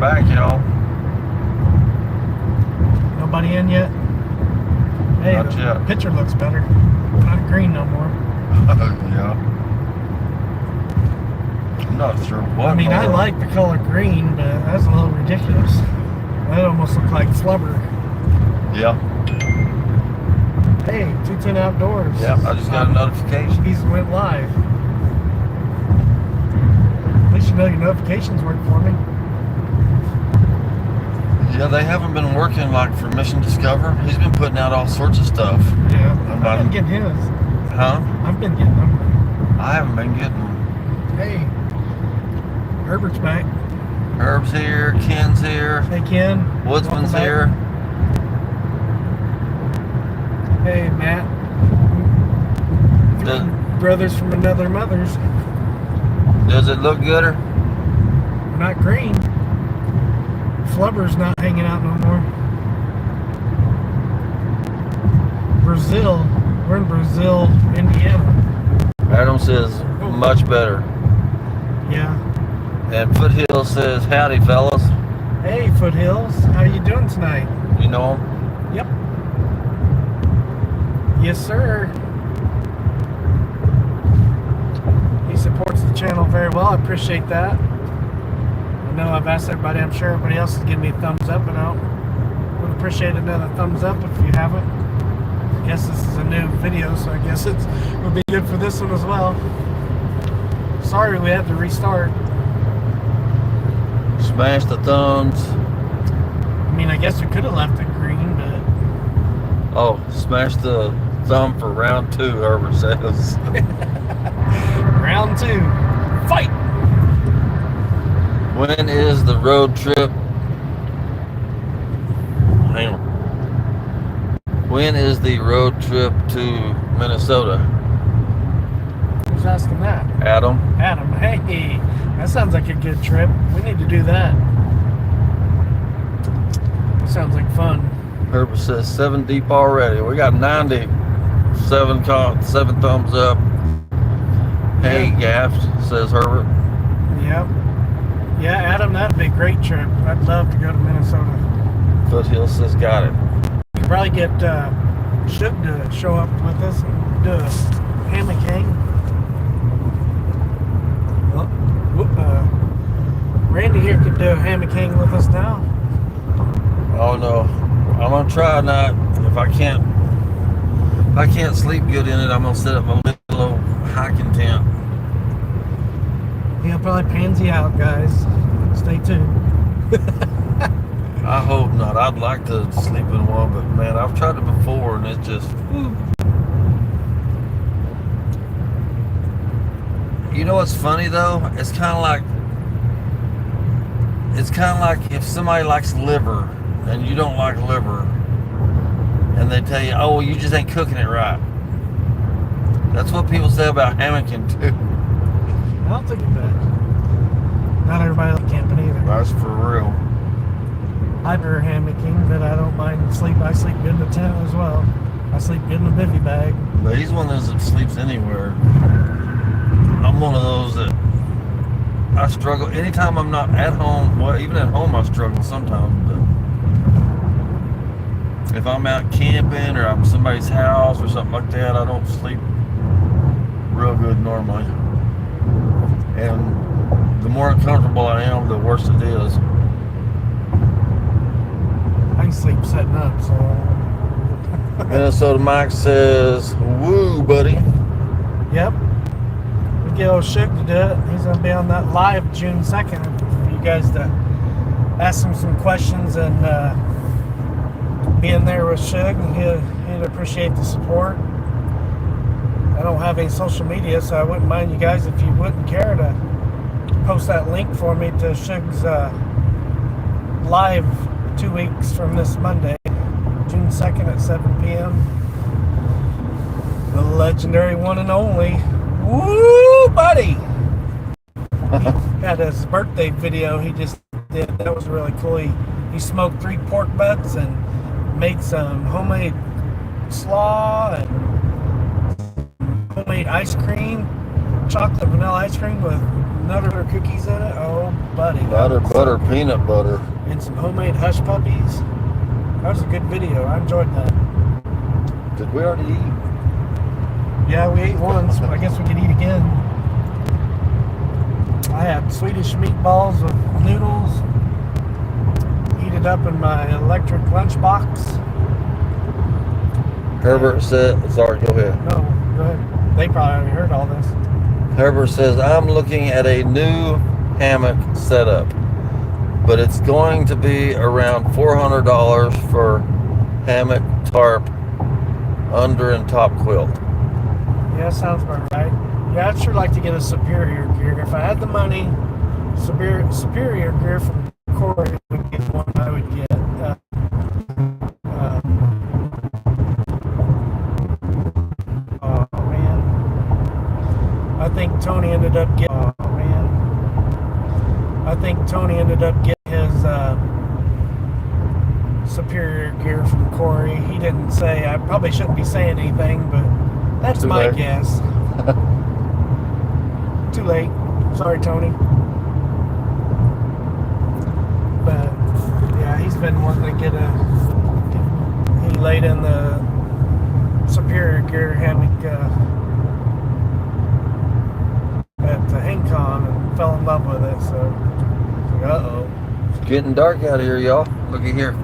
back, y'all. Nobody in yet? Hey, Not the yet. picture looks better. Not green no more. Yeah. I'm not sure what. I mean, I like the color green, but that's a little ridiculous. That almost looked like flubber. Yeah. Hey, 210 Outdoors. Yeah, I just got a notification. He's went live. At least you know your notifications work for me. Yeah, they haven't been working like for Mission Discover. He's been putting out all sorts of stuff. Yeah, I've been getting his. Huh? I've been getting them. I haven't been getting them. Hey, Herbert's back. Herb's here, Ken's here. Hey, Ken. Woodsman's here. Hey, Matt. Brothers from another mother's. Does it look gooder? Not green. Flubber's not hanging out no more. Brazil. We're in Brazil, Indiana. Adam says much better. Yeah. And Foothill says howdy, fellas. Hey, Foothills. How you doing tonight? You know him? Yep. Yes, sir. He supports the channel very well. I appreciate that. I know I've asked everybody. I'm sure everybody else is giving me a thumbs up, and I would appreciate another thumbs up if you haven't. I guess this is a new video, so I guess it would be good for this one as well. Sorry we had to restart. Smash the thumbs. I mean, I guess we could have left it green, but... Oh, smash the thumb for round 2, Herbert says. Round 2. Fight! When is the road trip? Hang on. When is the road trip to Minnesota? Who's asking that? Adam. Adam, hey, that sounds like a good trip. We need to do that. Sounds like fun. Herbert says 7 deep already. We got 9 deep. 7 thumbs up. Hey, Gaffs, says Herbert. Yep. Yeah, Adam, that'd be a great trip. I'd love to go to Minnesota. Foothill says got it. We could probably get Shook to show up with us and do a hammock hang. Well, Randy here could do a hammock hang with us now. Oh no, I'm gonna try not. If I can't sleep good in it, I'm gonna set up a little hiking tent. He'll probably pansy out, guys. Stay tuned. I hope not. I'd like to sleep in one, but man, I've tried it before and it's just. You know what's funny though? It's kind of like if somebody likes liver and you don't like liver, and they tell you, "Oh, well, you just ain't cooking it right." That's what people say about hammocking too. I don't think of that. Not everybody likes camping either. That's for real. I prefer hammocking, but I don't mind sleep. I sleep good in the tent as well. I sleep good in the bivvy bag. But he's one of those that sleeps anywhere. I'm one of those that I struggle. Anytime I'm not at home, well, even at home I struggle sometimes. But if I'm out camping or I'm at somebody's house or something like that, I don't sleep real good normally. And the more uncomfortable I am, the worse it is. I can sleep setting up, so... Minnesota Mike says, woo, buddy. Yep. We get old Shook to do it. He's going to be on that live June 2nd for you guys to ask him some questions and be in there with Shook. He'd appreciate the support. I don't have any social media, so I wouldn't mind you guys if you wouldn't care to post that link for me to Shook's live 2 weeks from this Monday, June 2nd at 7 p.m. The legendary one and only. Woo, buddy! He had his birthday video he just did. That was really cool. He smoked 3 pork butts and made some homemade slaw and homemade ice cream, chocolate vanilla ice cream with nutter cookies in it. Oh, buddy. Butter, peanut butter. And some homemade hush puppies. That was a good video. I enjoyed that. Did we already eat? Yeah, we ate once, but I guess we could eat again. I had Swedish meatballs with noodles. Heated up in my electric lunchbox. Herbert said, sorry, go ahead. No, go ahead. They probably already heard all this. Herbert says, I'm looking at a new hammock setup, but it's going to be around $400 for hammock, tarp, under and top quilt. Yeah, sounds about right. Yeah, I'd sure like to get a superior gear. If I had the money, superior gear from Corey would be the one I would get. Oh man, I think Tony ended up getting. Oh man, I think Tony ended up getting his superior gear from Corey. He didn't say. I probably shouldn't be saying anything, but that's my guess. Too late. Sorry, Tony. But yeah, he's been wanting to get he laid in the superior gear hammock at the HangCon and fell in love with it. So, uh-oh. It's getting dark out here, y'all. Looky here.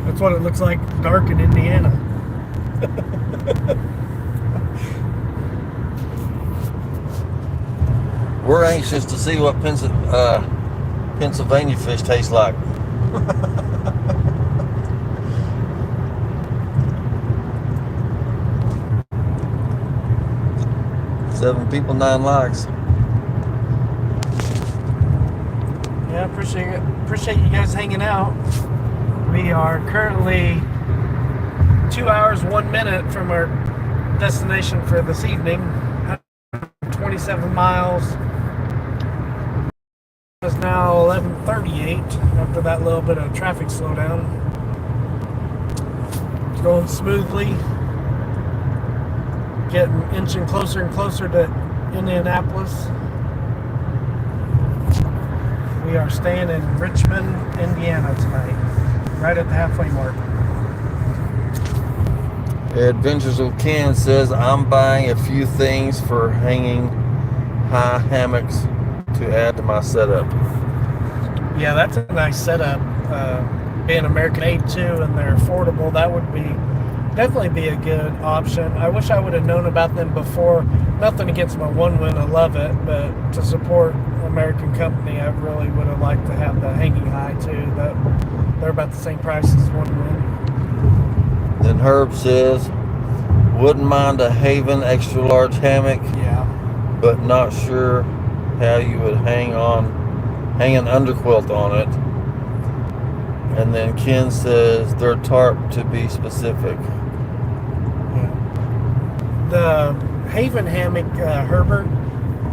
That's what it looks like dark in Indiana. We're anxious to see what Pennsylvania fish taste like. Seven people, 9 likes. Yeah, appreciate you guys hanging out. We are currently 2 hours, 1 minute from our destination for this evening. 27 miles. It's now 11:38 after that little bit of traffic slowdown. It's going smoothly. Inching closer and closer to Indianapolis. We are staying in Richmond, Indiana tonight, right at the halfway mark. Adventures with Ken says, I'm buying a few things for hanging high hammocks to add to my setup. Yeah, that's a nice setup. Being American aid too, and they're affordable, that would definitely be a good option. I wish I would have known about them before. Nothing against my One Win, I love it, but to support American company, I really would have liked to have the hanging high too. They're about the same price as One Win. Then Herb says, wouldn't mind a Haven extra large hammock, Yeah. but not sure how you would hang an underquilt on it. And then Ken says their tarp to be specific. Yeah. The Haven hammock, Herbert,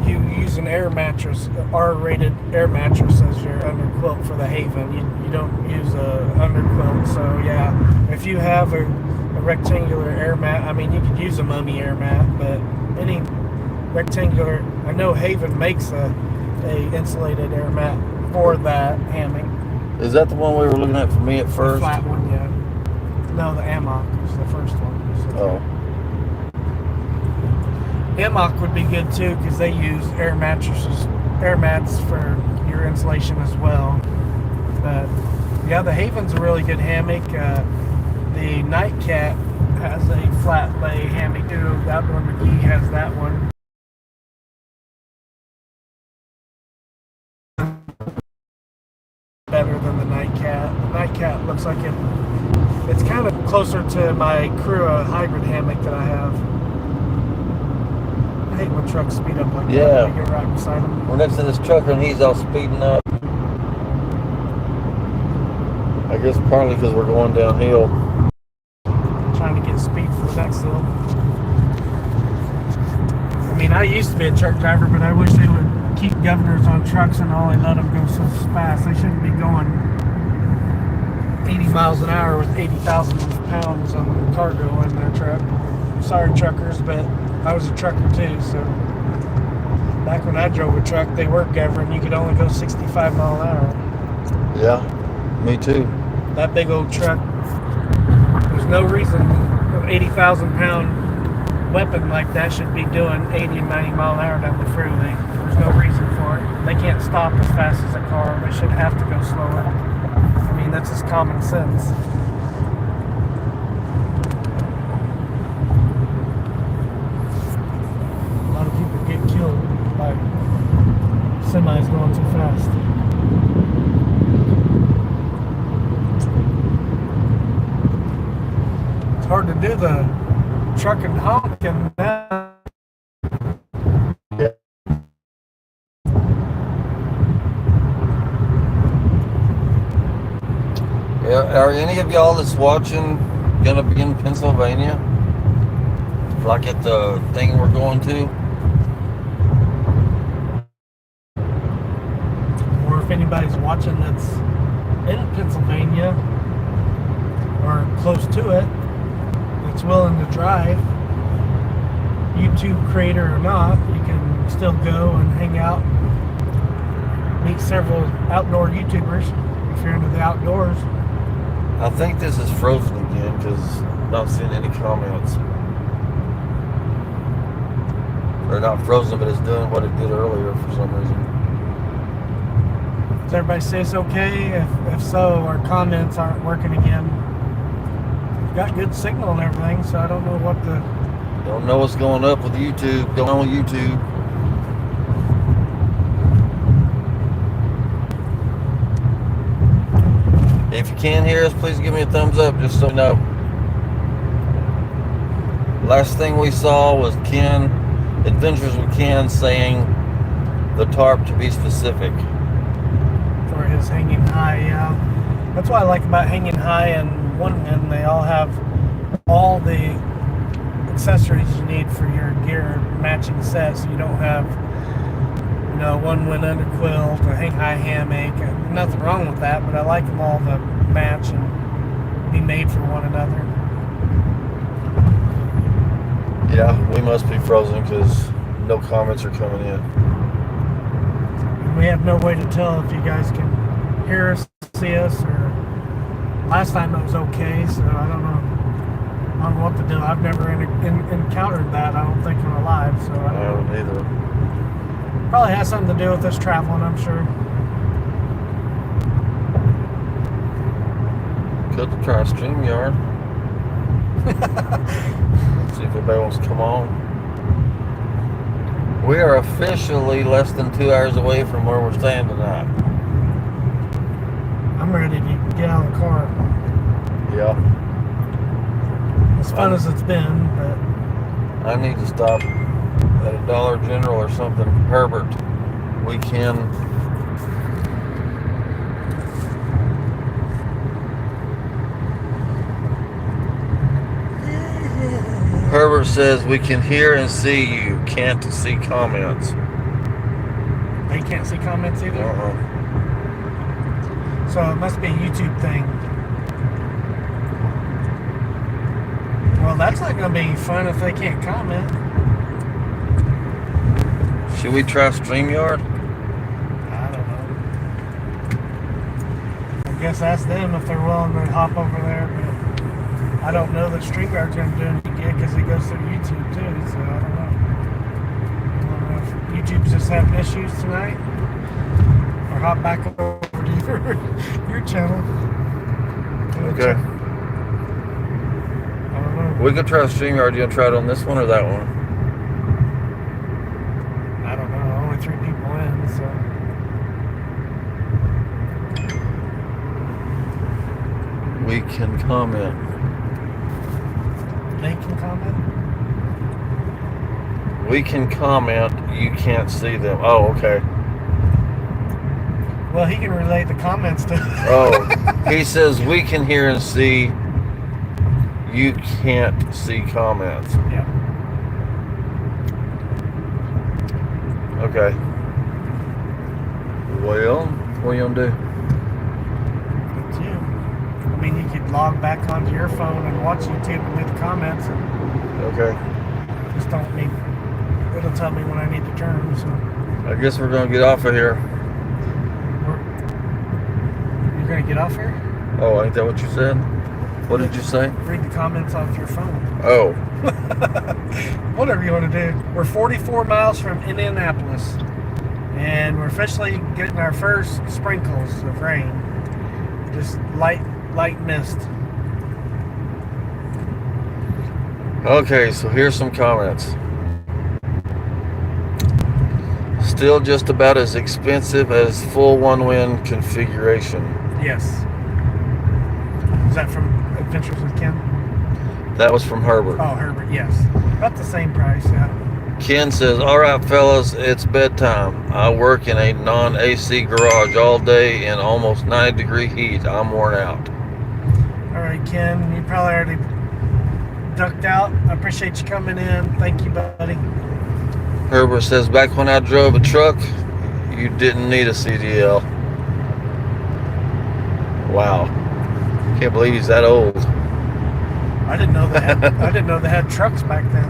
you use an air mattress, R-rated air mattress as your underquilt for the Haven. You don't use a underquilt. So yeah, if you have a rectangular air mat, I mean, you could use a mummy air mat, but any rectangular, I know Haven makes a insulated air mat for that hammock. Is that the one we were looking at for me at first? The flat one, yeah. No, the Amok was the first one. Oh. Amok would be good too because they use air mats for your insulation as well. But yeah, the Haven's a really good hammock. The Nightcat has a flat lay hammock too. That one, McGee has that one. Better than the Nightcat. The Nightcat looks like it's kind of closer to my Crua hybrid hammock that I have. I hate when trucks speed up like that. I get right beside them. We're next to this trucker and he's all speeding up. I guess partly because we're going downhill. Trying to get speed for the next hill. I mean, I used to be a truck driver, but I wish they would keep governors on trucks and only let them go so fast. They shouldn't be going 80 miles an hour with 80,000 pounds on cargo in their truck. Sorry, truckers, but I was a trucker too, so Back when I drove a truck, they were governing. You could only go 65 mile an hour. Yeah, me too. That big old truck, there's no reason an 80,000 pound weapon like that should be doing 80 and 90 mile an hour down the freeway. There's no reason for it. They can't stop as fast as a car. They should have to go slower. I mean, that's just common sense. A lot of people get killed by semis going too fast. It's hard to do the truck and honking now. Yeah, are any of y'all that's watching gonna be in Pennsylvania? Like at the thing we're going to? Or if anybody's watching that's in Pennsylvania or close to it, that's willing to drive, YouTube creator or not, you can still go and hang out, meet several outdoor YouTubers if you're into the outdoors. I think this is frozen again because I'm not seeing any comments. Or not frozen, but it's doing what it did earlier for some reason. Does everybody say it's okay? If so, our comments aren't working again. We've got good signal and everything, so I don't know what the... Don't know what's going up with YouTube. Going on with YouTube. If you can hear us, please give me a thumbs up just so you know. Last thing we saw was Ken, Adventures with Ken, saying the tarp to be specific. For his hanging high, yeah. That's what I like about hanging high and one end. They all have all the accessories you need for your gear matching set, so you don't have, you know, one wind under quilt, a hang high hammock. Nothing wrong with that, but I like them all to match and be made for one another. Yeah, we must be frozen because no comments are coming in. We have no way to tell if you guys can hear us, see us, or last time it was okay, so I don't know. I don't know what to do. I've never encountered that, I don't think, in my life, so I don't know. Neither. Probably has something to do with us traveling, I'm sure. Could try StreamYard. See if anybody wants to come on. We are officially less than 2 hours away from where we're staying tonight. I'm ready to get out of the car. Yeah. As fun as it's been, but I need to stop at a Dollar General or something. Herbert, we can... Herbert says we can hear and see you, can't see comments. they can't see comments either. Uh-uh. So it must be a YouTube thing. Well, that's not going to be fun if they can't comment. Should we try StreamYard? I don't know. I guess ask them if they're willing to hop over there, but I don't know that StreamYard's going to do any good because it goes through YouTube too, so I don't know. I don't know if YouTube's just having issues tonight, or hop back over to your channel. Okay. I don't know. We could try StreamYard. You want to try it on this one or that one? I don't know. Only 3 people in, so. We can comment. They can comment? We can comment. You can't see them. Oh, okay. Well, he can relate the comments to. Oh, he says we can hear and see. You can't see comments. Yeah. Okay. Well, what are you gonna do? It's you. I mean, you could log back onto your phone and watch YouTube and leave the comments. And Okay. just don't need. It'll tell me when I need to turn. So. I guess we're gonna get off of here. You're gonna get off here? Oh, ain't that what you said? What did you say? Read the comments off your phone. Oh. Whatever you want to do. We're 44 miles from Indianapolis, and we're officially getting our first sprinkles of rain. Just light mist. Okay, so here's some comments. Still just about as expensive as full one-win configuration. Yes. Is that from Adventures with Ken? That was from Herbert. Oh, Herbert, yes. About the same price, yeah. Ken says, all right, fellas, it's bedtime. I work in a non-AC garage all day in almost 90-degree heat. I'm worn out. All right, Ken, you probably already ducked out. I appreciate you coming in. Thank you, buddy. Herbert says, back when I drove a truck, you didn't need a CDL. Wow. Can't believe he's that old. I didn't know they had trucks back then.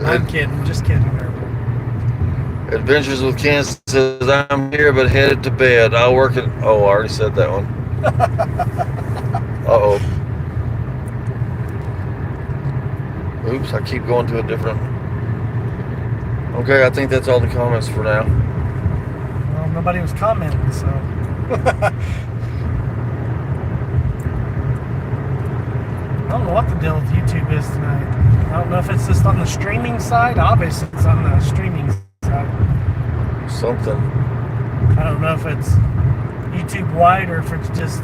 I'm kidding. Just kidding, Herbert. Adventures with Ken says, I'm here but headed to bed. I work at... Oh, I already said that one. Uh-oh. Oops, I keep going to a different... Okay, I think that's all the comments for now. Well, nobody was commenting, so... I don't know what the deal with YouTube is tonight. I don't know if it's just on the streaming side. Obviously, it's on the streaming side. Something. I don't know if it's YouTube wide or if it's just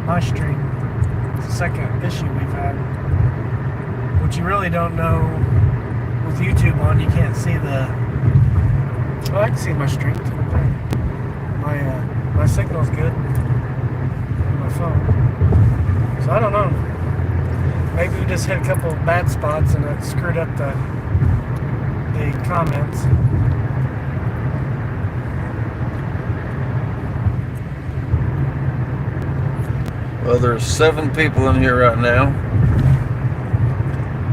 my stream. It's the second issue we've had. What you really don't know with YouTube on, you can't see the... Oh, I can see my stream. My signal's good on my phone. So I don't know. Maybe we just hit a couple of bad spots and it screwed up the comments. Well, there's 7 people in here right now.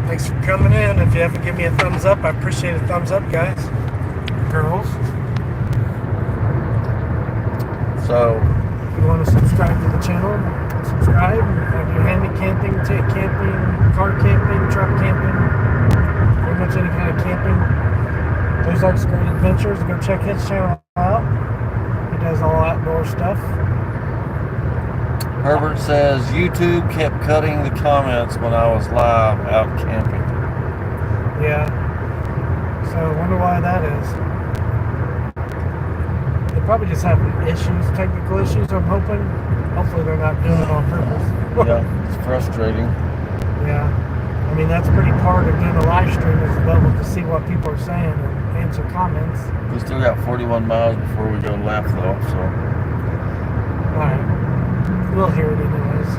Thanks for coming in. If you haven't given me a thumbs up, I appreciate a thumbs up, guys. Girls. So, If you want to subscribe to the channel, subscribe. If you're handy camping, tent camping, car camping, truck camping, pretty much any kind of camping. Ozarks Great Adventures. Go check his channel out. He does all outdoor stuff. Herbert says, YouTube kept cutting the comments when I was live out camping. Yeah. So I wonder why that is. They probably just have issues, technical issues, I'm hoping. Hopefully they're not doing it on purpose. Yeah, it's frustrating. Yeah. I mean, that's a pretty part of doing a live stream is to be able to see what people are saying and answer comments. We still got 41 miles before we go left, though, so. Alright. We'll hear it anyways.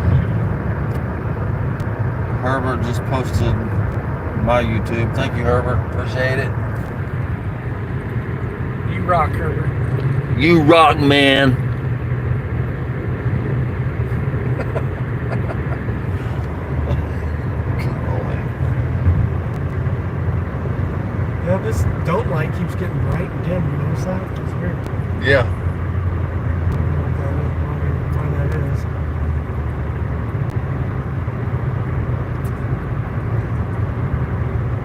Herbert just posted my YouTube. Thank you, Herbert. Appreciate it. You rock, Herbert. You rock, man. Yeah, this don't light keeps getting bright and dim. You notice that? It's weird. Yeah. Why that is.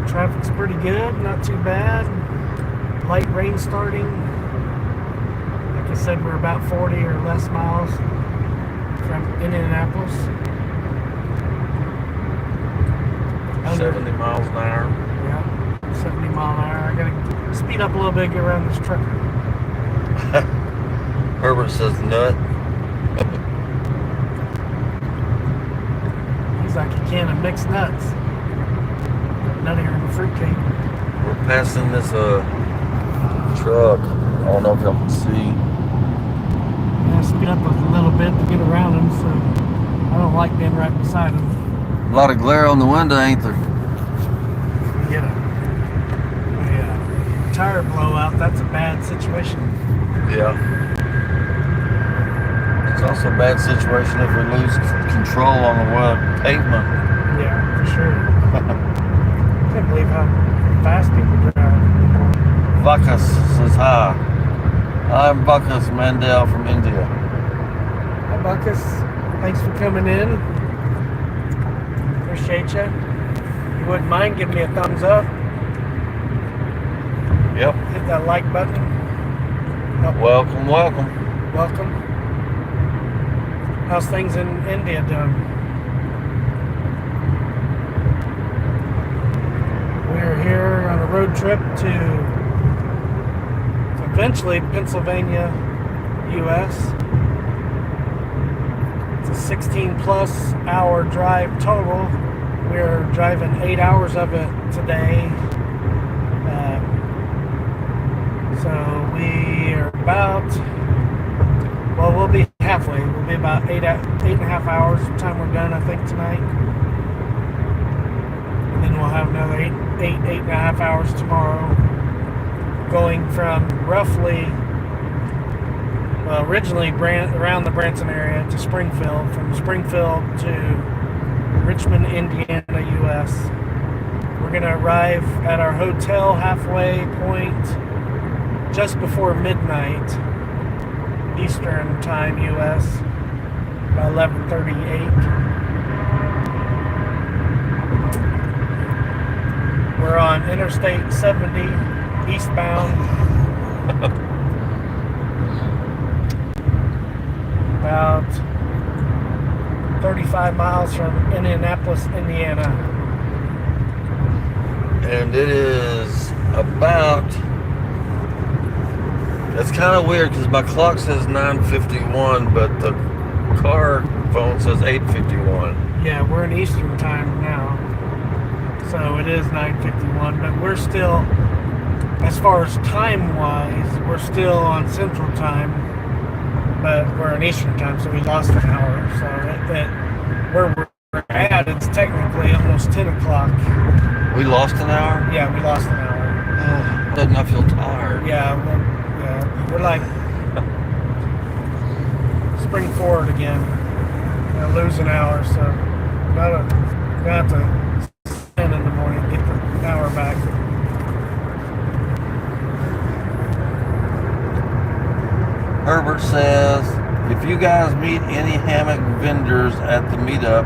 Traffic's pretty good, not too bad. Light rain starting. Like I said, we're about 40 or less miles from Indianapolis. 70 miles an hour. Yeah, 70 mile an hour. I gotta speed up a little bit, get around this truck. Herbert says nut. He's like a can of mixed nuts. Nuttier than a fruitcake. We're passing this truck. I don't know if y'all can see. Yeah, speed up a little bit to get around him, so I don't like being right beside him. A lot of glare on the window, ain't there? You get a tire blowout, that's a bad situation. Yeah. It's also a bad situation if we lose control on the pavement. Yeah, for sure. Can't believe how fast people drive. Vakas says hi. I'm Vakas Mandel from India. Hi, Buckus. Thanks for coming in. Appreciate you. You wouldn't mind giving me a thumbs up. Yep. Hit that like button. Oh, Welcome, welcome. welcome. How's things in India doing? We're here on a road trip to eventually Pennsylvania, U.S. It's a 16 plus hour drive total. We're driving 8 hours of it today. So we are about, well, we'll be halfway. We'll be about eight and a half hours by the time we're done, I think, tonight. And then we'll have another eight and a half hours tomorrow. Going from roughly, well, originally around the Branson area to Springfield, from Springfield to Richmond, Indiana, U.S. We're going to arrive at our hotel halfway point just before midnight Eastern time, U.S. About 11:38. We're on Interstate 70 eastbound. About 35 miles from Indianapolis, Indiana. And it is about, it's kind of weird because my clock says 9:51, but the car phone says 8:51. Yeah, we're in Eastern time now. So it is 9:51, but we're still, as far as time-wise, we're still on Central Time, but we're in Eastern Time, so we lost an hour. So where we're at, it's technically almost 10 o'clock. We lost an hour? Yeah, we lost an hour. Oh, doesn't I feel tired? Yeah, we're like spring forward again. Lose an hour, so gonna have to stand in the morning, get the hour back. Herbert says, if you guys meet any hammock vendors at the meetup,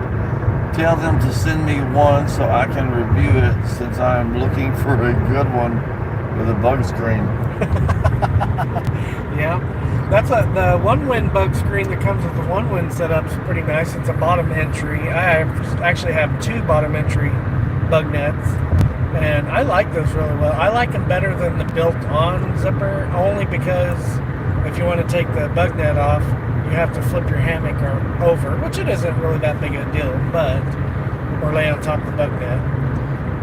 tell them to send me one so I can review it since I'm looking for a good one with a bug screen. Yeah, that's the one-win bug screen that comes with the one-win setup's pretty nice. It's a bottom entry. I actually have two bottom entry bug nets, and I like those really well. I like them better than the built-on zipper, only because if you want to take the bug net off, you have to flip your hammock over, which it isn't really that big a deal, or lay on top of the bug net.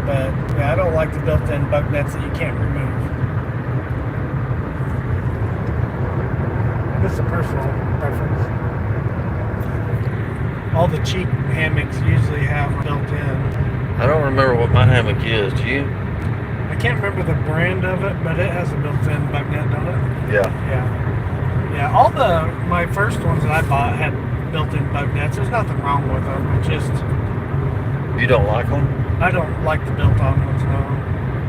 But yeah, I don't like the built-in bug nets that you can't remove. It's a personal preference. All the cheap hammocks usually have built-in. I don't remember what my hammock is. Do you? I can't remember the brand of it, but it has a built-in bug net, don't it? Yeah. Yeah. All my first ones that I bought had built-in bug nets. There's nothing wrong with them. It's just, You don't like them? I don't like the built-on ones, no.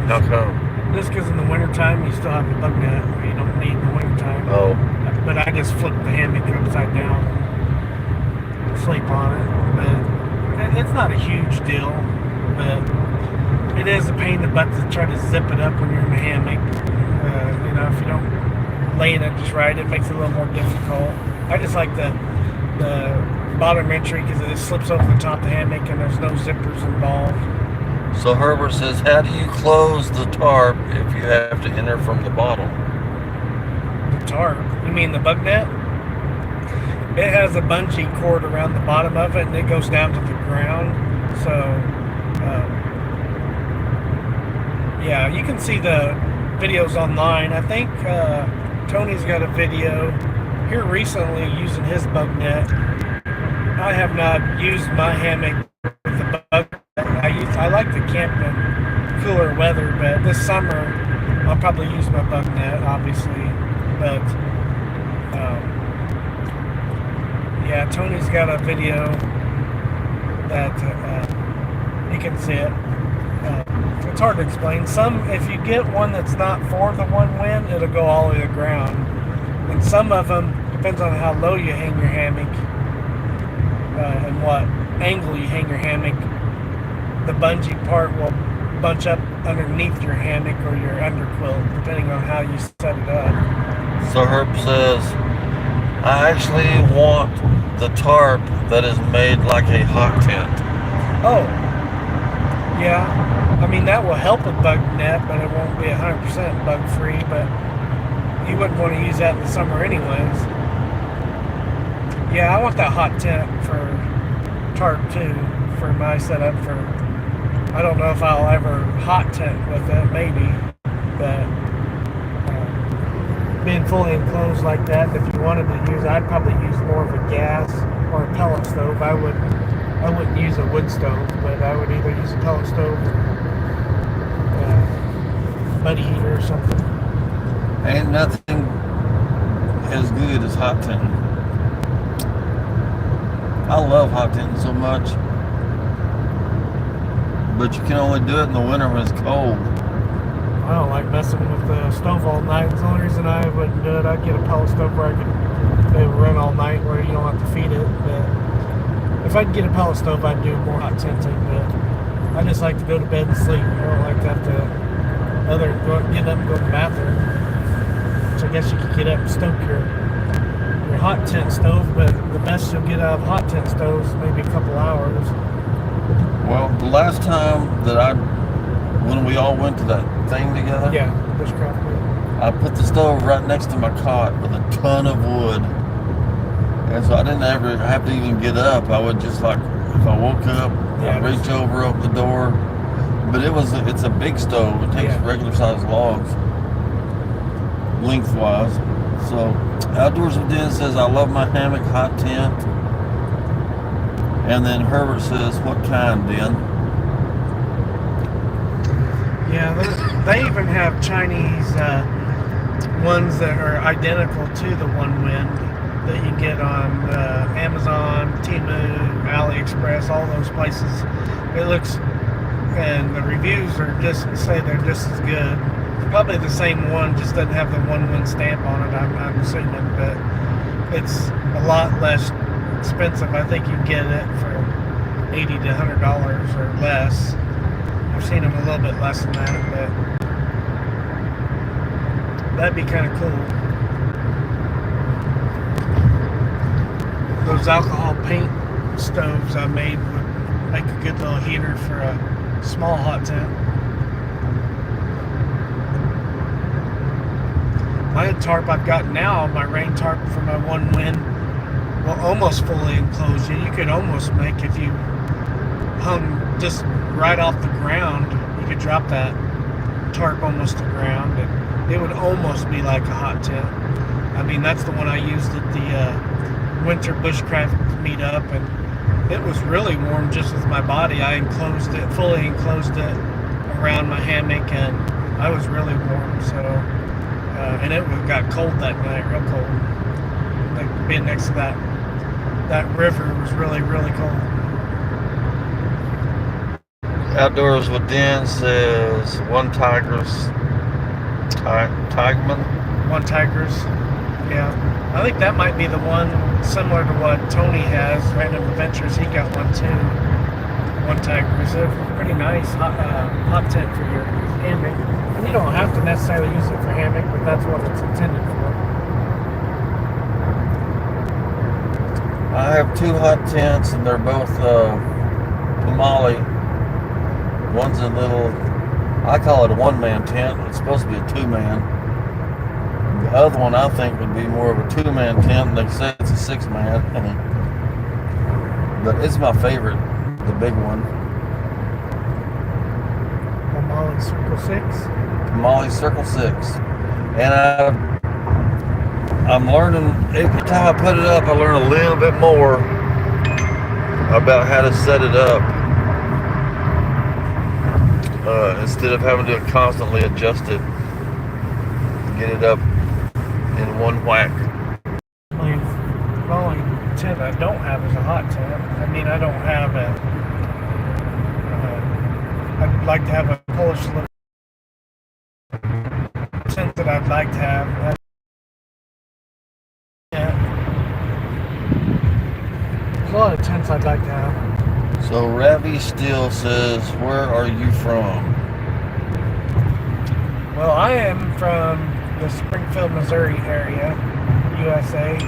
How come? Just because in the wintertime you still have the bug net, or you don't need the wintertime. Oh. But I just flip the hammock upside down and sleep on it. But it's not a huge deal, but it is a pain in the butt to try to zip it up when you're in the hammock. If you don't lay in it just right, it makes it a little more difficult. I just like the bottom entry because it just slips over the top of the hammock and there's no zippers involved. So Herbert says, how do you close the tarp if you have to enter from the bottom? The tarp? You mean the bug net? It has a bungee cord around the bottom of it and it goes down to the ground. So, yeah, you can see the videos online. I think Tony's got a video here recently using his bug net. I have not used my hammock with the bug net. I like to camp in cooler weather, but this summer I'll probably use my bug net, obviously. But yeah, Tony's got a video that you can see it. It's hard to explain. Some, if you get one that's not for the one wind, it'll go all the way to the ground. And some of them, depends on how low you hang your hammock and what angle you hang your hammock, the bungee part will bunch up underneath your hammock or your underquilt, depending on how you set it up. So Herb says, I actually want the tarp that is made like a hot tent. Oh, yeah. I mean, that will help with bug net, but it won't be 100% bug free. But you wouldn't want to use that in the summer anyways. Yeah, I want that hot tent for tarp too, for my setup. For I don't know if I'll ever hot tent with it, maybe, but being fully enclosed like that, if you wanted to use, I'd probably use more of a gas or a pellet stove. I wouldn't use a wood stove, but I would either use a pellet stove or muddy heater or something. Ain't nothing as good as hot tenting. I love hot tenting so much, but you can only do it in the winter when it's cold. I don't like messing with the stove all night. It's the only reason I wouldn't do it. I'd get a pellet stove where they would run all night where you don't have to feed it. But if I could get a pellet stove, I'd do more hot tenting. But I just like to go to bed and sleep. I don't like to have to get up and go to the bathroom. So I guess you could get up and stoke your hot tent stove, but the best you'll get out of hot tent stoves maybe a couple hours. Well, the last time that when we all went to that thing together, yeah, bushcraft wood, I put the stove right next to my cot with a ton of wood, and so I didn't ever have to even get up. I would just, like, if I woke up, I'd reach over, open the door. But it's a big stove. It takes regular sized logs lengthwise. So Outdoors with Den says, I love my hammock hot tent. And then Herbert says, what kind, Den? Yeah, they even have Chinese ones that are identical to the One Wind that you get on Amazon, Temu, AliExpress, all those places. It looks, and the reviews are say they're just as good. Probably the same one, just doesn't have the One Wind stamp on it, I'm assuming, but it's a lot less expensive. I think you can get it for $80 to $100 or less. I've seen them a little bit less than that, but that'd be kind of cool. Those alcohol paint stoves I made would make a good little heater for a small hot tent. My tarp I've got now, my rain tarp for my One Wind, will almost fully enclose you. You could almost make, if you hung just right off the ground, you could drop that tarp almost to the ground, and it would almost be like a hot tent. I mean, that's the one I used at the winter bushcraft meetup, and it was really warm just with my body. I enclosed it, fully enclosed it around my hammock, and I was really warm. So, and it got cold that night, real cold. Like being next to that river was really, really cold. Outdoors with Den says one Tigris, Tigerman. One Tigris, yeah. I think that might be the one similar to what Tony has, Random Adventures. He got one too. One Tigris. They're pretty nice hot tent for your hammock. And you don't have to necessarily use it for hammock, but that's what it's intended for. I have two hot tents, and they're both Pomali. One's a little, I call it a one-man tent. It's supposed to be a two-man. The other one I think would be more of a two-man tent, and they say it's a six-man. But it's my favorite, the big one. Pomali Circle 6? Pomali Circle 6. And I'm learning, every time I put it up, I learn a little bit more about how to set it up. Instead of having to constantly adjust it, get it up in one whack. The only tent I don't have is a hot tent. I mean, I don't have I'd like to have a Polish little tent that I'd like to have. Yeah. There's a lot of tents I'd like to have. So Ravi Steele says, where are you from? Well, I am from the Springfield, Missouri area, USA.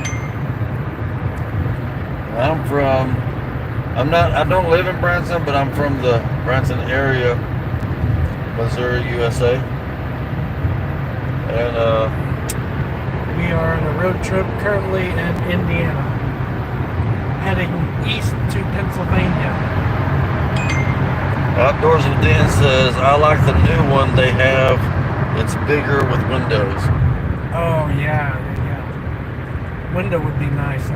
I don't live in Branson, but I'm from the Branson area, Missouri, USA. And we are on a road trip currently in Indiana, heading east to Pennsylvania. Outdoors with Dan says, I like the new one they have. It's bigger with windows. Oh yeah. Window would be nice.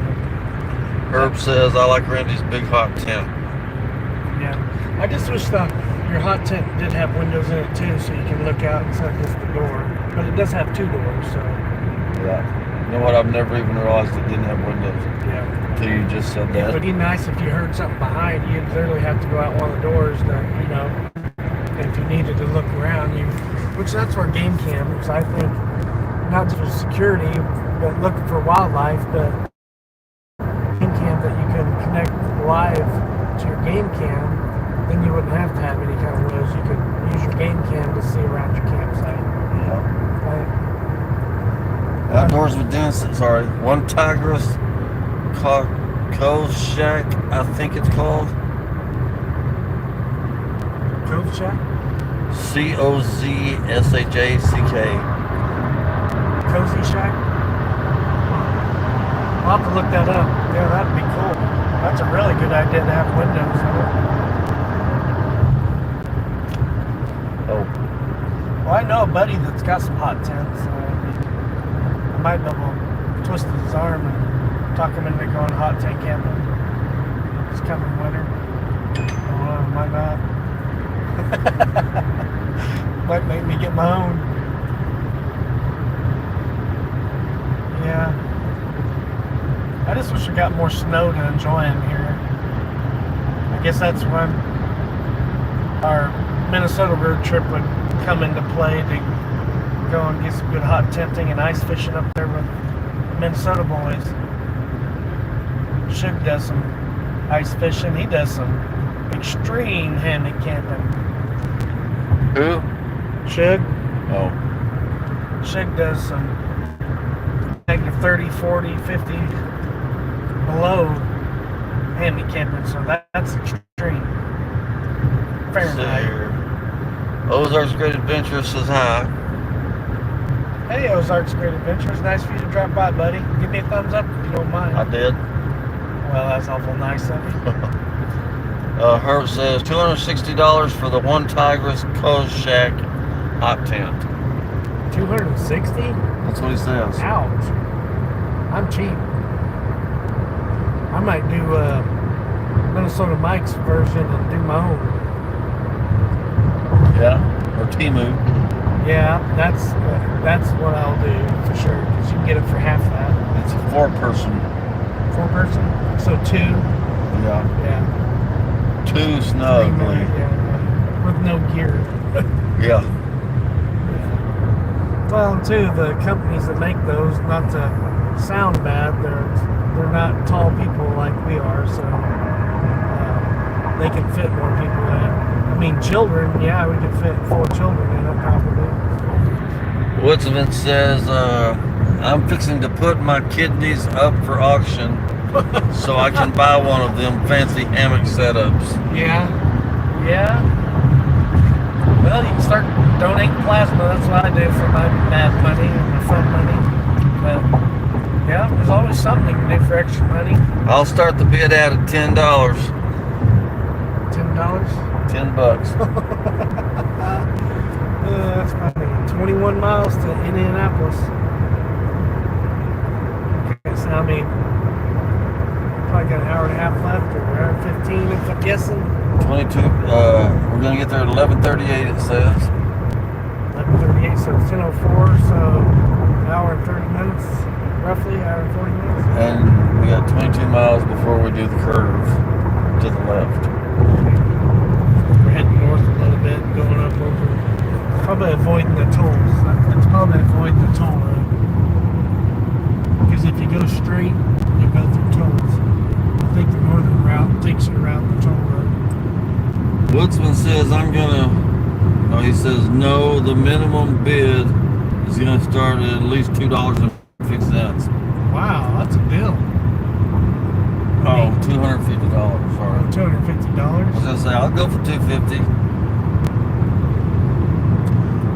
Herb says, I like Randy's big hot tent. Yeah. I just wish your hot tent did have windows in it too, so you can look out instead of just the door. But it does have 2 doors, so. Yeah. You know what? I've never even realized it didn't have windows. Yeah. Until you just said It that. would be nice if you heard something behind you. You'd literally have to go out one of the doors that, if you needed to look around, which that's where game cams, I think, not just for security, but looking for wildlife, but game cam that you can connect live to your game cam, then you wouldn't have to have any kind of windows. You could use your game cam to see around your campsite. Yeah. Right? Outdoors with Dan says, sorry, one Tigris Cove Shack, I think it's called. Cove Shack? Cozshak. Cozy Shack? I'll have to look that up. Yeah, that'd be cool. That's a really good idea to have windows in it. Oh. Well, I know a buddy that's got some hot tents. I might be able to twist his arm and talk him into going hot tent camping. It's coming winter. Might not. Might make me get my own. Yeah. I just wish we got more snow to enjoy in here. I guess that's when our Minnesota road trip would come into play to go and get some good hot tenting and ice fishing up there with the Minnesota boys. Shug does some ice fishing. He does some extreme hammock camping. Who? Shug. Oh. Shug does some negative 30, 40, 50 below hammock camping, so that's extreme. Fahrenheit. Ozarks Great Adventure says hi. Hey, Ozarks Great Adventure. It's nice for you to drop by, buddy. Give me a thumbs up if you don't mind. I did. Well, that's awful nice of you. Herb says $260 for the one Tigris Cove Shack hot tent. 260? That's what he says. Ouch. I'm cheap. I might do Minnesota Mike's version and do my own. Yeah, or Timu. Yeah, that's what I'll do for sure, because you can get it for half that. It's a 4-person. 4-person? So 2? Yeah. Yeah. 2 snug. Yeah. With no gear. Yeah. Well, and too, the companies that make those, not to sound bad, they're not tall people like we are, so they can fit more people in it. I mean, children, yeah, we could fit 4 children in it probably. Woodsman says, I'm fixing to put my kidneys up for auction so I can buy one of them fancy hammock setups. Yeah. Well, you can start donating plasma. That's what I do for my mad money and my fun money. But yeah, there's always something you can do for extra money. I'll start the bid out at $10. $10? $10. That's funny. 21 miles to Indianapolis. Okay, so I mean, probably got an hour and a half left, or an hour and 15 if I'm guessing. 22. We're gonna get there at 11:38. It says. 11:38, so it's 10:04, so an hour and 30 minutes, roughly, hour and 40 minutes. And we got 22 miles before we do the curve to the left. We're heading north a little bit. bit going up over. Probably avoiding the tolls. That's probably avoiding the toll road. Because if you go straight, you go through tolls. I think the northern route takes you around the toll road. Woodsman says he says no, the minimum bid is gonna start at least $2.50. Wow, that's a deal. Oh, $250, sorry. $250. I was gonna say I'll go for $250.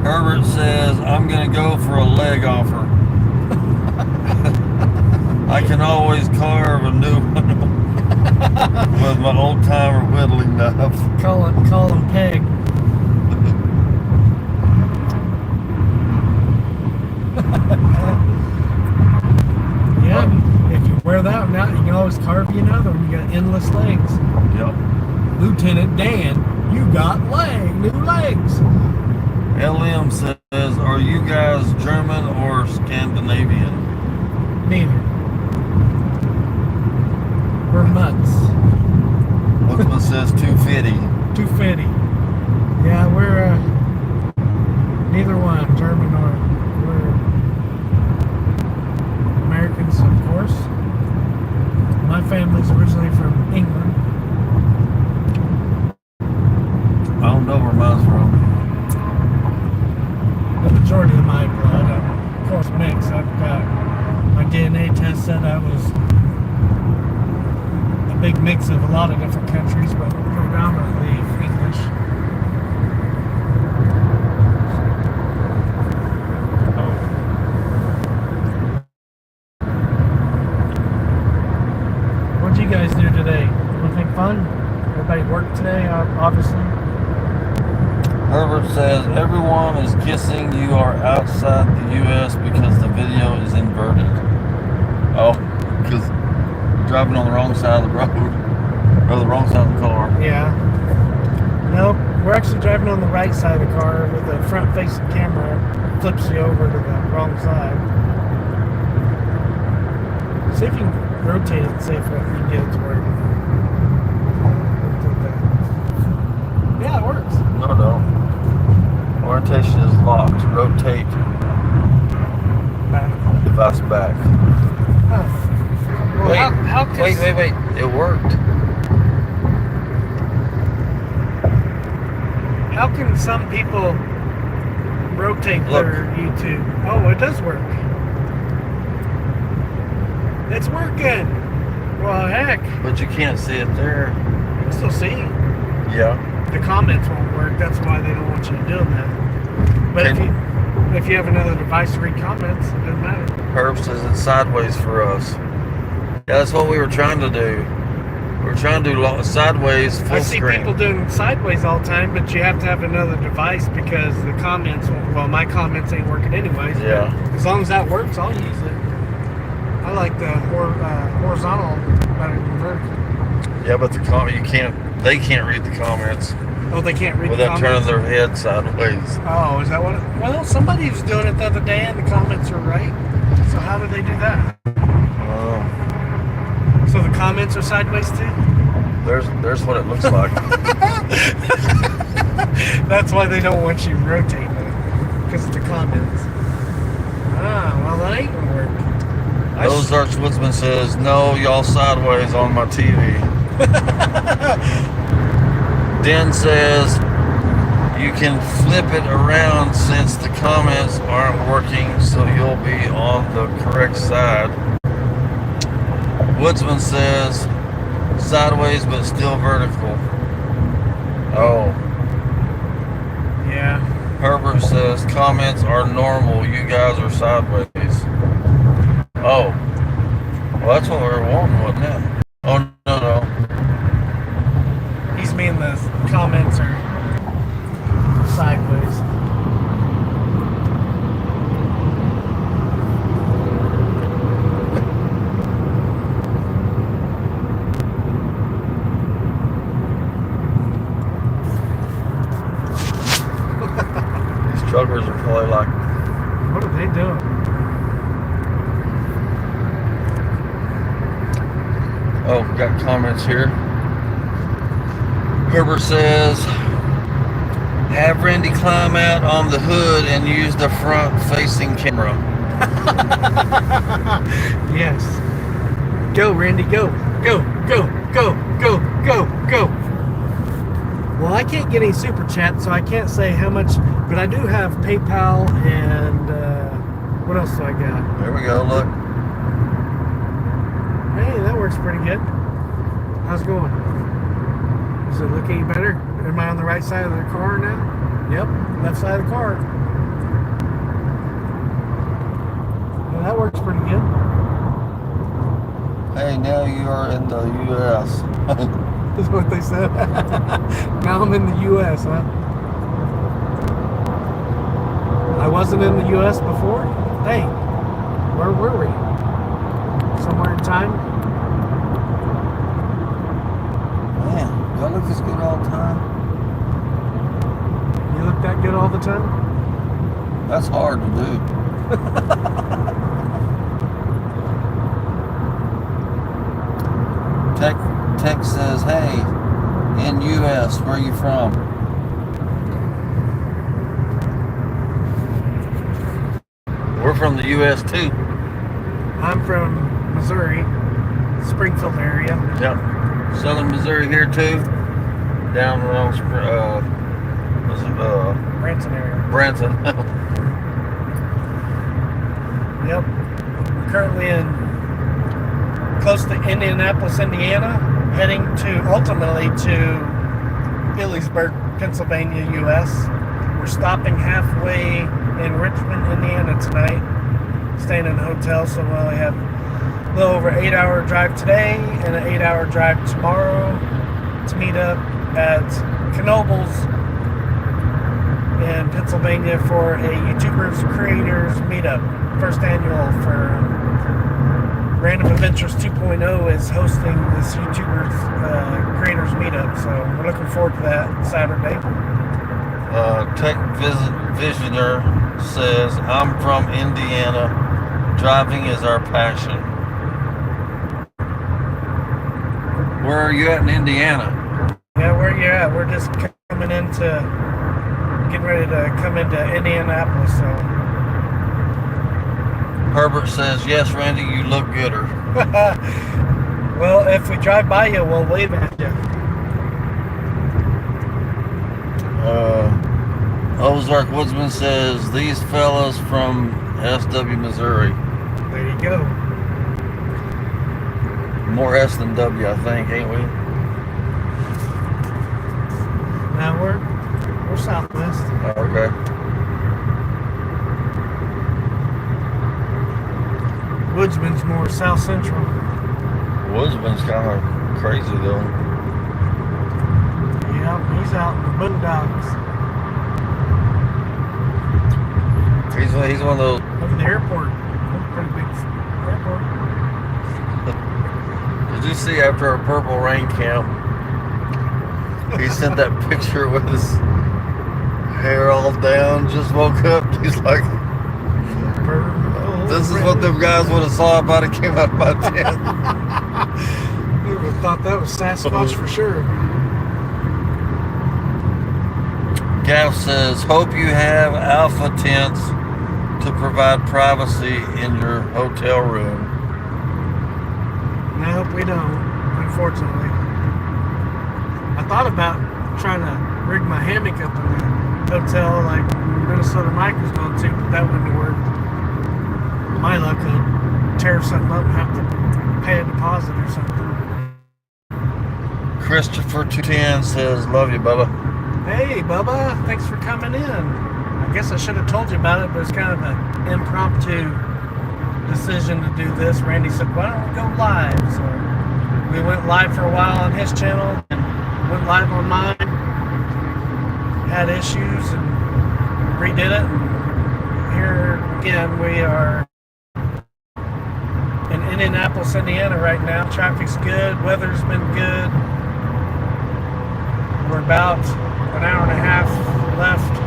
Herbert says I'm gonna go for a leg offer. I can always carve a new one with my old timer whittling knife. Call him Peg. Yeah, if you wear that one out, you can always carve you another one. You got endless legs. Yep. Lieutenant Dan, you got new legs. LM says, are you guys German or Scandinavian? Neither. We're mutts. Woodsman says 250. 250. Yeah, we're neither one, German or we're Americans, of course. My family's originally from England. I don't know where mine's from. The majority of my blood, I'm, of course, mixed. I've got my DNA test said I was a big mix of a lot of different countries, but predominantly English. What'd you guys do today? Anything fun? Everybody worked today, obviously. Herbert says, everyone is guessing you are outside the U.S. because the video is inverted. Oh, because you're driving on the wrong side of the road. Or the wrong side of the car. Yeah. Nope, we're actually driving on the right side of the car with the front-facing camera. Flips you over to the wrong side. See if you can rotate it and see if you can get it to work. Yeah, it works. No. Orientation is locked. Rotate Back. device back. Oh. Well, Wait, how wait. It worked. How can some people rotate their YouTube? Oh, it does work. It's working. Well, heck. But you can't see it there. You can still see. Yeah. The comments won't work. That's why they don't want you doing that. But if you have another device to read comments, it doesn't matter. Herb says it's sideways for us. Yeah, that's what we were trying to do. We were trying to do sideways full I see screen. people doing sideways all the time, but you have to have another device because the comments, well, my comments ain't working anyways. Yeah. As long as that works, I'll use it. I like the horizontal better than vertical. Yeah, but they can't read the comments Oh, they can't read the without comments? turning their head sideways. Oh, is that what well, somebody was doing it the other day and the comments are right. So how did they do that? So the comments are sideways too? There's what it looks like. That's why they don't want you rotating it. Because of the comments. Ah, well that ain't gonna work. Ozarks Woodsman says, no, y'all sideways on my TV. Den says, you can flip it around since the comments aren't working, so you'll be on the correct side. Woodsman says, sideways but still vertical. Oh. Yeah. Herbert says, comments are normal, you guys are sideways. Oh. Well, that's what we were wanting, wasn't it? Oh, no. He's mean the comments are sideways. These truckers are probably like, What are they doing? oh, we got comments here. Herbert says, Have Randy climb out on the hood and use the front-facing camera. Yes. Go, Randy, go. Go, go, go, go, go, go. Well, I can't get any super chat, so I can't say how much, but I do have PayPal and what else do I got? There we go, look. Hey, that works pretty good. How's it going? Does it look any better? Am I on the right side of the car now? Yep, left side of the car. Well, that works pretty good. Hey, now you are in the U.S. That's what they said. Now I'm in the U.S., huh? I wasn't in the U.S. before? Hey, where were we? Somewhere in time? Man, y'all look this good all the time. You look that good all the time? That's hard to do. Tech says, hey, in U.S., where are you from? We're from the U.S. too. I'm from Missouri, Springfield area. Yep. Southern Missouri here too. Down around, was it, Branson area. Branson. Yep. We're currently in close to Indianapolis, Indiana, heading ultimately to Ellensburg, Pennsylvania, U.S. We're stopping halfway in Richmond, Indiana tonight, staying in a hotel, so we'll only have a little over an 8-hour drive today and an 8-hour drive tomorrow to meet up at Knoebels in Pennsylvania for a YouTubers Creators Meetup. First annual for Random Adventures 2.0 is hosting this YouTubers Creators Meetup, so we're looking forward to that Saturday. Tech Visioner says, I'm from Indiana. Driving is our passion. Where are you at in Indiana? Yeah, where you at? We're just getting ready to come into Indianapolis, so. Herbert says, yes, Randy, you look gooder. Well, if we drive by you, we'll wave at you. Ozark Woodsman says, these fellas from SW, Missouri. There you go. More S than W, I think, ain't we? Now we're southwest. Okay. Woodsman's more south central. Woodsman's kind of crazy, though. Yeah, he's out in the boondocks. He's one of those. Over the airport. That's a pretty big airport. Did you see after our Purple Rain camp, he sent that picture with his hair all down, just woke up. He's like, this is what them guys would have saw if I'd have came out of my tent. You would have thought that was Sasquatch for sure. Gaff says, hope you have alpha tents to provide privacy in your hotel room. And I hope we don't, unfortunately. I thought about trying to rig my hammock up in the hotel like Minnesota Mike was going to, but that wouldn't have worked. My luck could tear something up and have to pay a deposit or something. Christopher 210 says, love you, Bubba. Hey, Bubba, thanks for coming in. I guess I should have told you about it, but it's kind of an impromptu decision to do this. Randy said, why don't we go live? So we went live for a while on his channel and went live on mine. Had issues and redid it. And here again, we are in Indianapolis, Indiana right now. Traffic's good. Weather's been good. We're about an hour and a half left.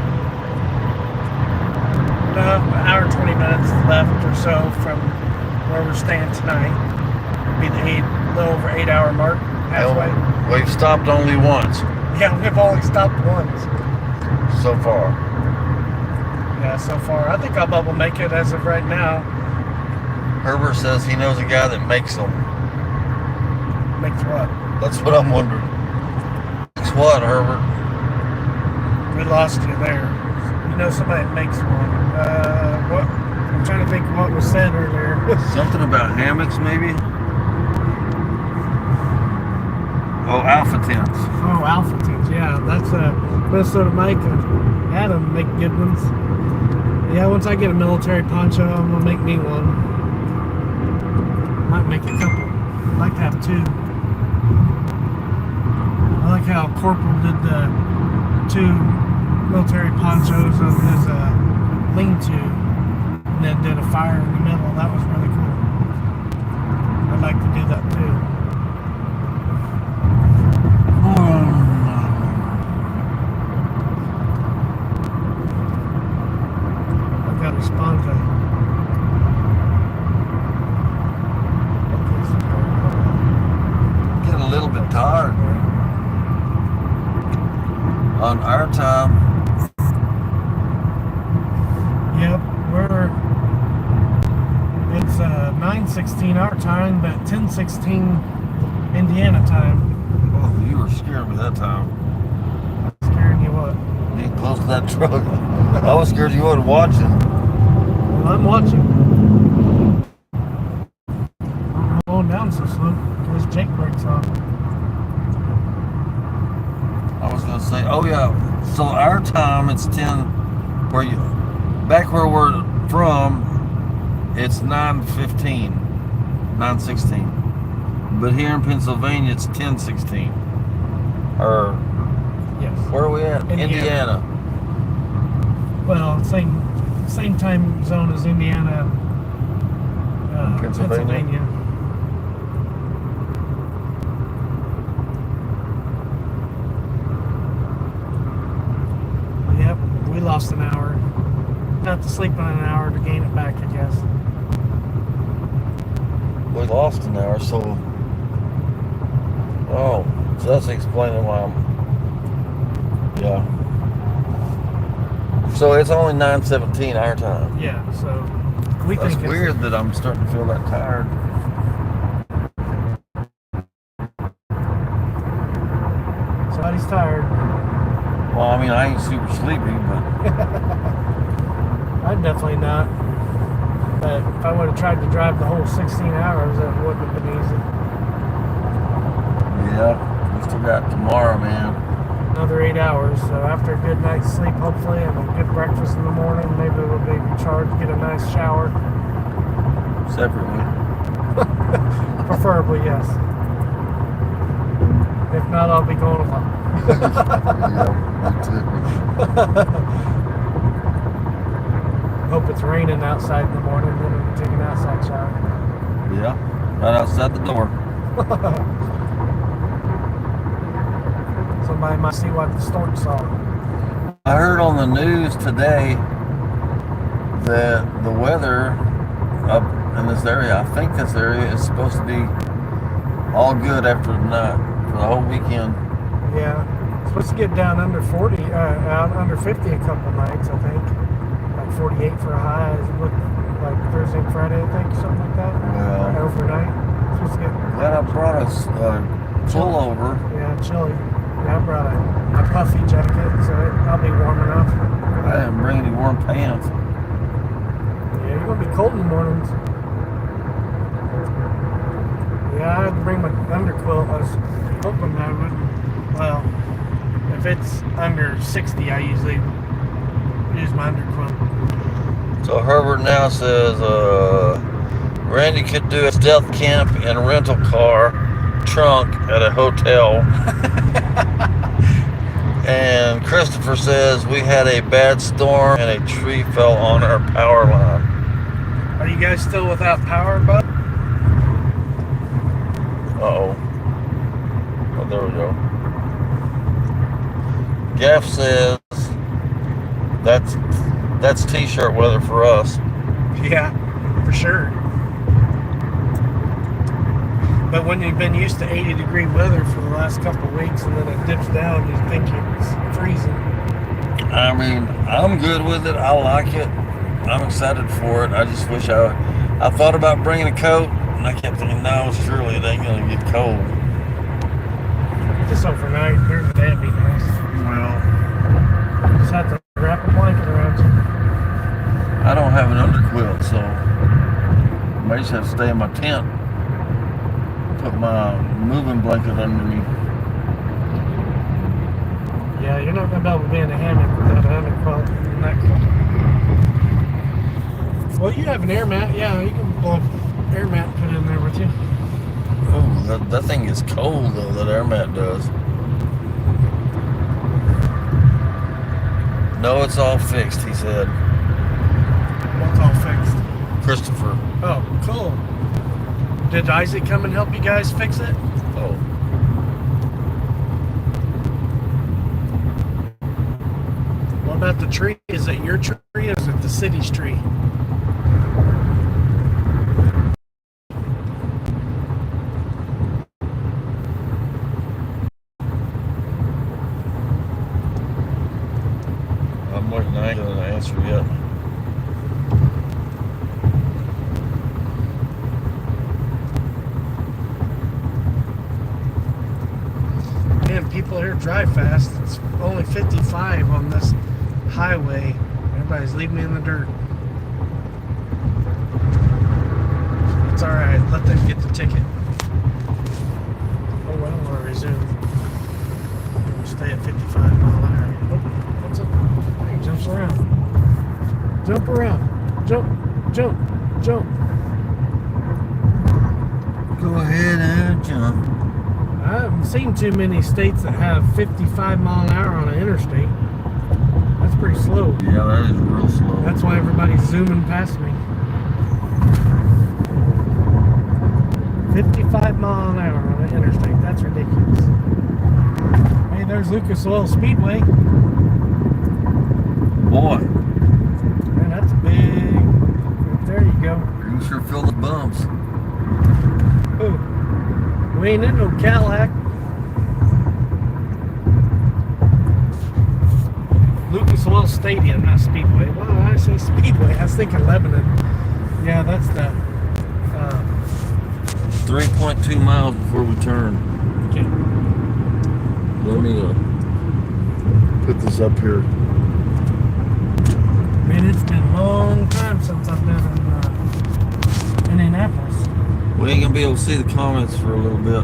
No, an hour and 20 minutes left or so from where we're staying tonight. It'll be the little over 8-hour mark, halfway. We've stopped only once. Yeah, we've only stopped once. so far. Yeah, so far. I think I'll bubble make it as of right now. Herbert says he knows a guy that makes them. Makes what? That's what I'm wondering. Makes what, Herbert? We lost you there. You know somebody that makes one. What? I'm trying to think of what was said earlier. Something about hammocks, maybe? Oh, Alpha Tents. Oh, Alpha Tents. Yeah, that's Minnesota Mike and Adam make good ones. Yeah, once I get a military poncho, I'm going to make me one. Might make a couple. I'd like to have two. I like how Corporal did the 2 military ponchos of his lean-to and then did a fire in the middle. That was really cool. I'd like to do that too. I've got to respond to Get a little bit tired. On our time. Yep, it's 9:16 our time, but 10:16 Indiana time. Oh, you were scared me that time. Scaring you what? Getting close to that truck. I was scared you wasn't watching. Well, I'm watching. I'm going down so slow. There's Jake brakes on. I was gonna say, oh yeah. So our time it's 10. Back where we're from, it's 9:15, 9:16. But here in Pennsylvania, it's 10:16. Or Yes. where are we at? Indiana. Well, same time zone as Indiana, Pennsylvania. Yep, we lost an hour. Have to sleep on an hour to gain it back, I guess. We lost an hour, so so that's explaining why I'm. Yeah. So it's only 9:17 our time. Yeah, so we That's think weird that I'm starting to feel that tired. Somebody's tired. Well, I mean, I ain't super sleepy, but I'm definitely not. But if I would have tried to drive the whole 16 hours, that wouldn't have been easy. yeah, we still got tomorrow, man. Another 8 hours. So after a good night's sleep, hopefully, and a good breakfast in the morning, maybe we'll be recharged, get a nice shower. Separately. Preferably, yes. If not, I'll be going alone. Yeah, me too. Hope it's raining outside in the morning, then we can take an outside shower. Yeah, right outside the door. Somebody might see what the storm saw. I heard on the news today that the weather up in this area, I think this area is supposed to be all good after tonight for the whole weekend. Yeah, it's supposed to get down under 40, out under 50 a couple nights, I think. Like 48 for a high. It looked like Thursday and Friday, I think, something like that. Well, Overnight. It's supposed to get glad I brought us pullover. Yeah, chilly. Yeah, I brought a puffy jacket, so I'll be warm enough. I didn't bring any warm pants. Yeah, you're gonna be cold in the mornings. Yeah, I had to bring my underquilt. I was hoping I would. Well, if it's under 60, I usually use my underquilt. So Herbert now says Randy could do a stealth camp in a rental car trunk at a hotel. And Christopher says we had a bad storm and a tree fell on our power line. Are you guys still without power, bud? Uh-oh. Oh, there we go. Gaff says that's t-shirt weather for us. Yeah, for sure. But when you've been used to 80-degree weather for the last couple of weeks and then it dips down, you think it's freezing. I mean, I'm good with it. I like it. I'm excited for it. I just wish I thought about bringing a coat, and I kept thinking, no, surely it ain't gonna get cold. Just overnight during the day would be nice. Well, Just have to wrap a blanket around you. I don't have an underquilt, so I may just have to stay in my tent. Put my moving blanket under me. Yeah, you're not gonna be able to be in a hammock without an underquilt and that cold. Well, you have an air mat. Yeah, you can blow an air mat and put it in there with you. Oh, that thing is cold though. That air mat does. No, it's all fixed. He said. What's all fixed? Christopher. Oh, cool. Did Isaac come and help you guys fix it? Oh. What about the tree? Is it your tree or is it the city's tree? I'm looking. I ain't got an answer yet. Man, people here drive fast. It's only 55 on this highway. Everybody's leaving me in the dirt. It's alright. Let them get the ticket. Oh, I don't want to resume. We'll stay at 55 mile an hour. Oh, what's up? He jumps around. Jump around. Jump. Jump. Jump. Go ahead and jump. I haven't seen too many states that have 55 mile an hour on an interstate. That's pretty slow. Yeah, that is real slow. That's why everybody's zooming past me. 55 mile an hour on an interstate. That's ridiculous. Hey, there's Lucas Oil Speedway. Boy, Man, that's big. There you go. you sure feel the bumps. Ooh. We ain't in no Cadillac. Lucas Oil Stadium, not Speedway. Why did I say Speedway? I was thinking Lebanon. Yeah, that's the 3.2 miles before we turn. okay. Let me put this up here. Man, it's been a long time since I've been in Indianapolis. We ain't gonna be able to see the comments for a little bit.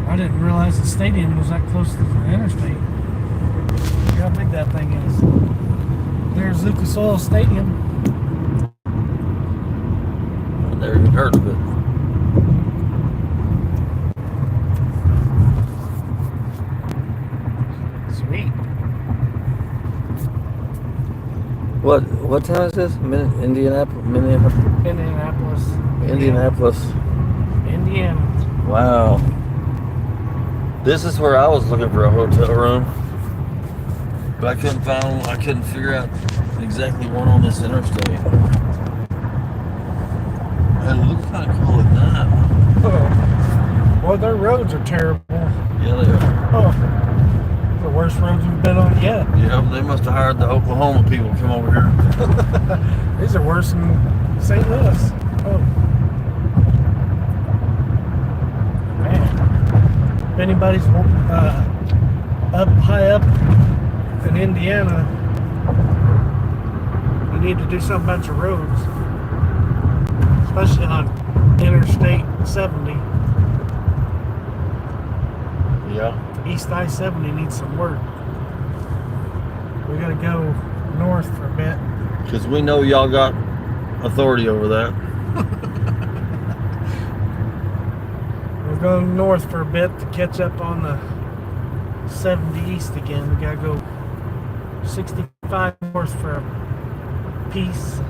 I didn't realize the stadium was that close to the interstate. Look how big that thing is. There's Lucas Oil Stadium. I never even heard of it. Sweet. What town is this? Indianapolis. Indianapolis. Indianapolis. Indiana. Wow. This is where I was looking for a hotel room, but I couldn't find one. I couldn't figure out exactly one on this interstate. It looks kind of cool at night. Oh. Well, their roads are terrible. Yeah, they are. Oh. The worst roads we've been on yet. Yeah, they must have hired the Oklahoma people to come over here. These are worse than St. Louis. Oh. Man. If anybody's up high up in Indiana, you need to do something about your roads. Especially on Interstate 70. Yeah. East I-70 needs some work. We gotta go north for a bit. Because we know y'all got authority over that. We're going north for a bit to catch up on the 70 east again. We gotta go 65 north for a piece.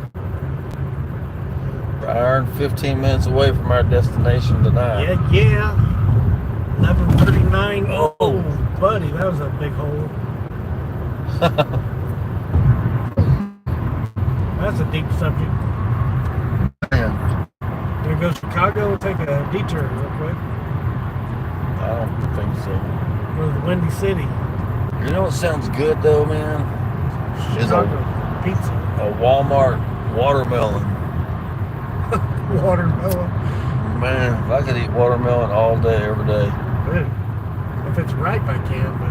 We're an hour and 15 minutes away from our destination tonight. Yeah. 11:39. Oh, buddy, that was a big hole. That's a deep subject. Man, Gonna go to Chicago and take a detour real quick. I don't think so. Go to the Windy City. You know what sounds good though, man? Is Chicago pizza. a Walmart watermelon. Watermelon. Man, if I could eat watermelon all day, every day. Good. If it's ripe, I can, but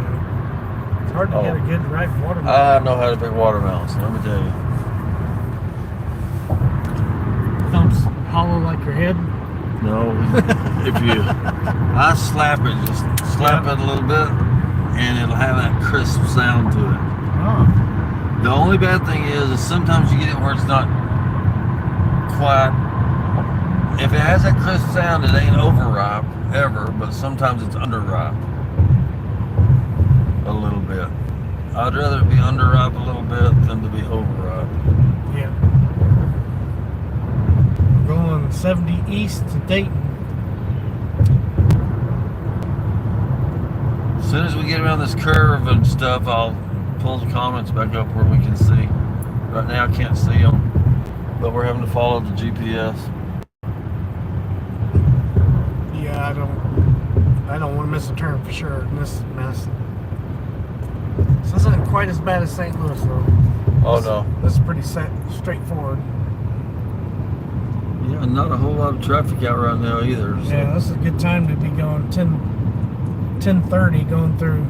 it's hard to get a good ripe watermelon. I know how to pick watermelons, let me tell you. Thumbs hollow like your head. No, I slap it, just slap it a little bit, and it'll have that crisp sound to it. Oh. The only bad thing is sometimes you get it where it's not quite. If it has that crisp sound, it ain't overripe ever, but sometimes it's underripe a little bit. I'd rather it be underripe a little bit than to be overripe. Yeah. We're going 70 east to Dayton. As soon as we get around this curve and stuff, I'll pull the comments back up where we can see. Right now I can't see them, but we're having to follow the GPS. Yeah, I don't want to miss a turn for sure in this mess. This isn't quite as bad as St. Louis though. Oh no. This is pretty straightforward. Yeah, not a whole lot of traffic out right now either. So. Yeah, this is a good time to be going 10:30 going through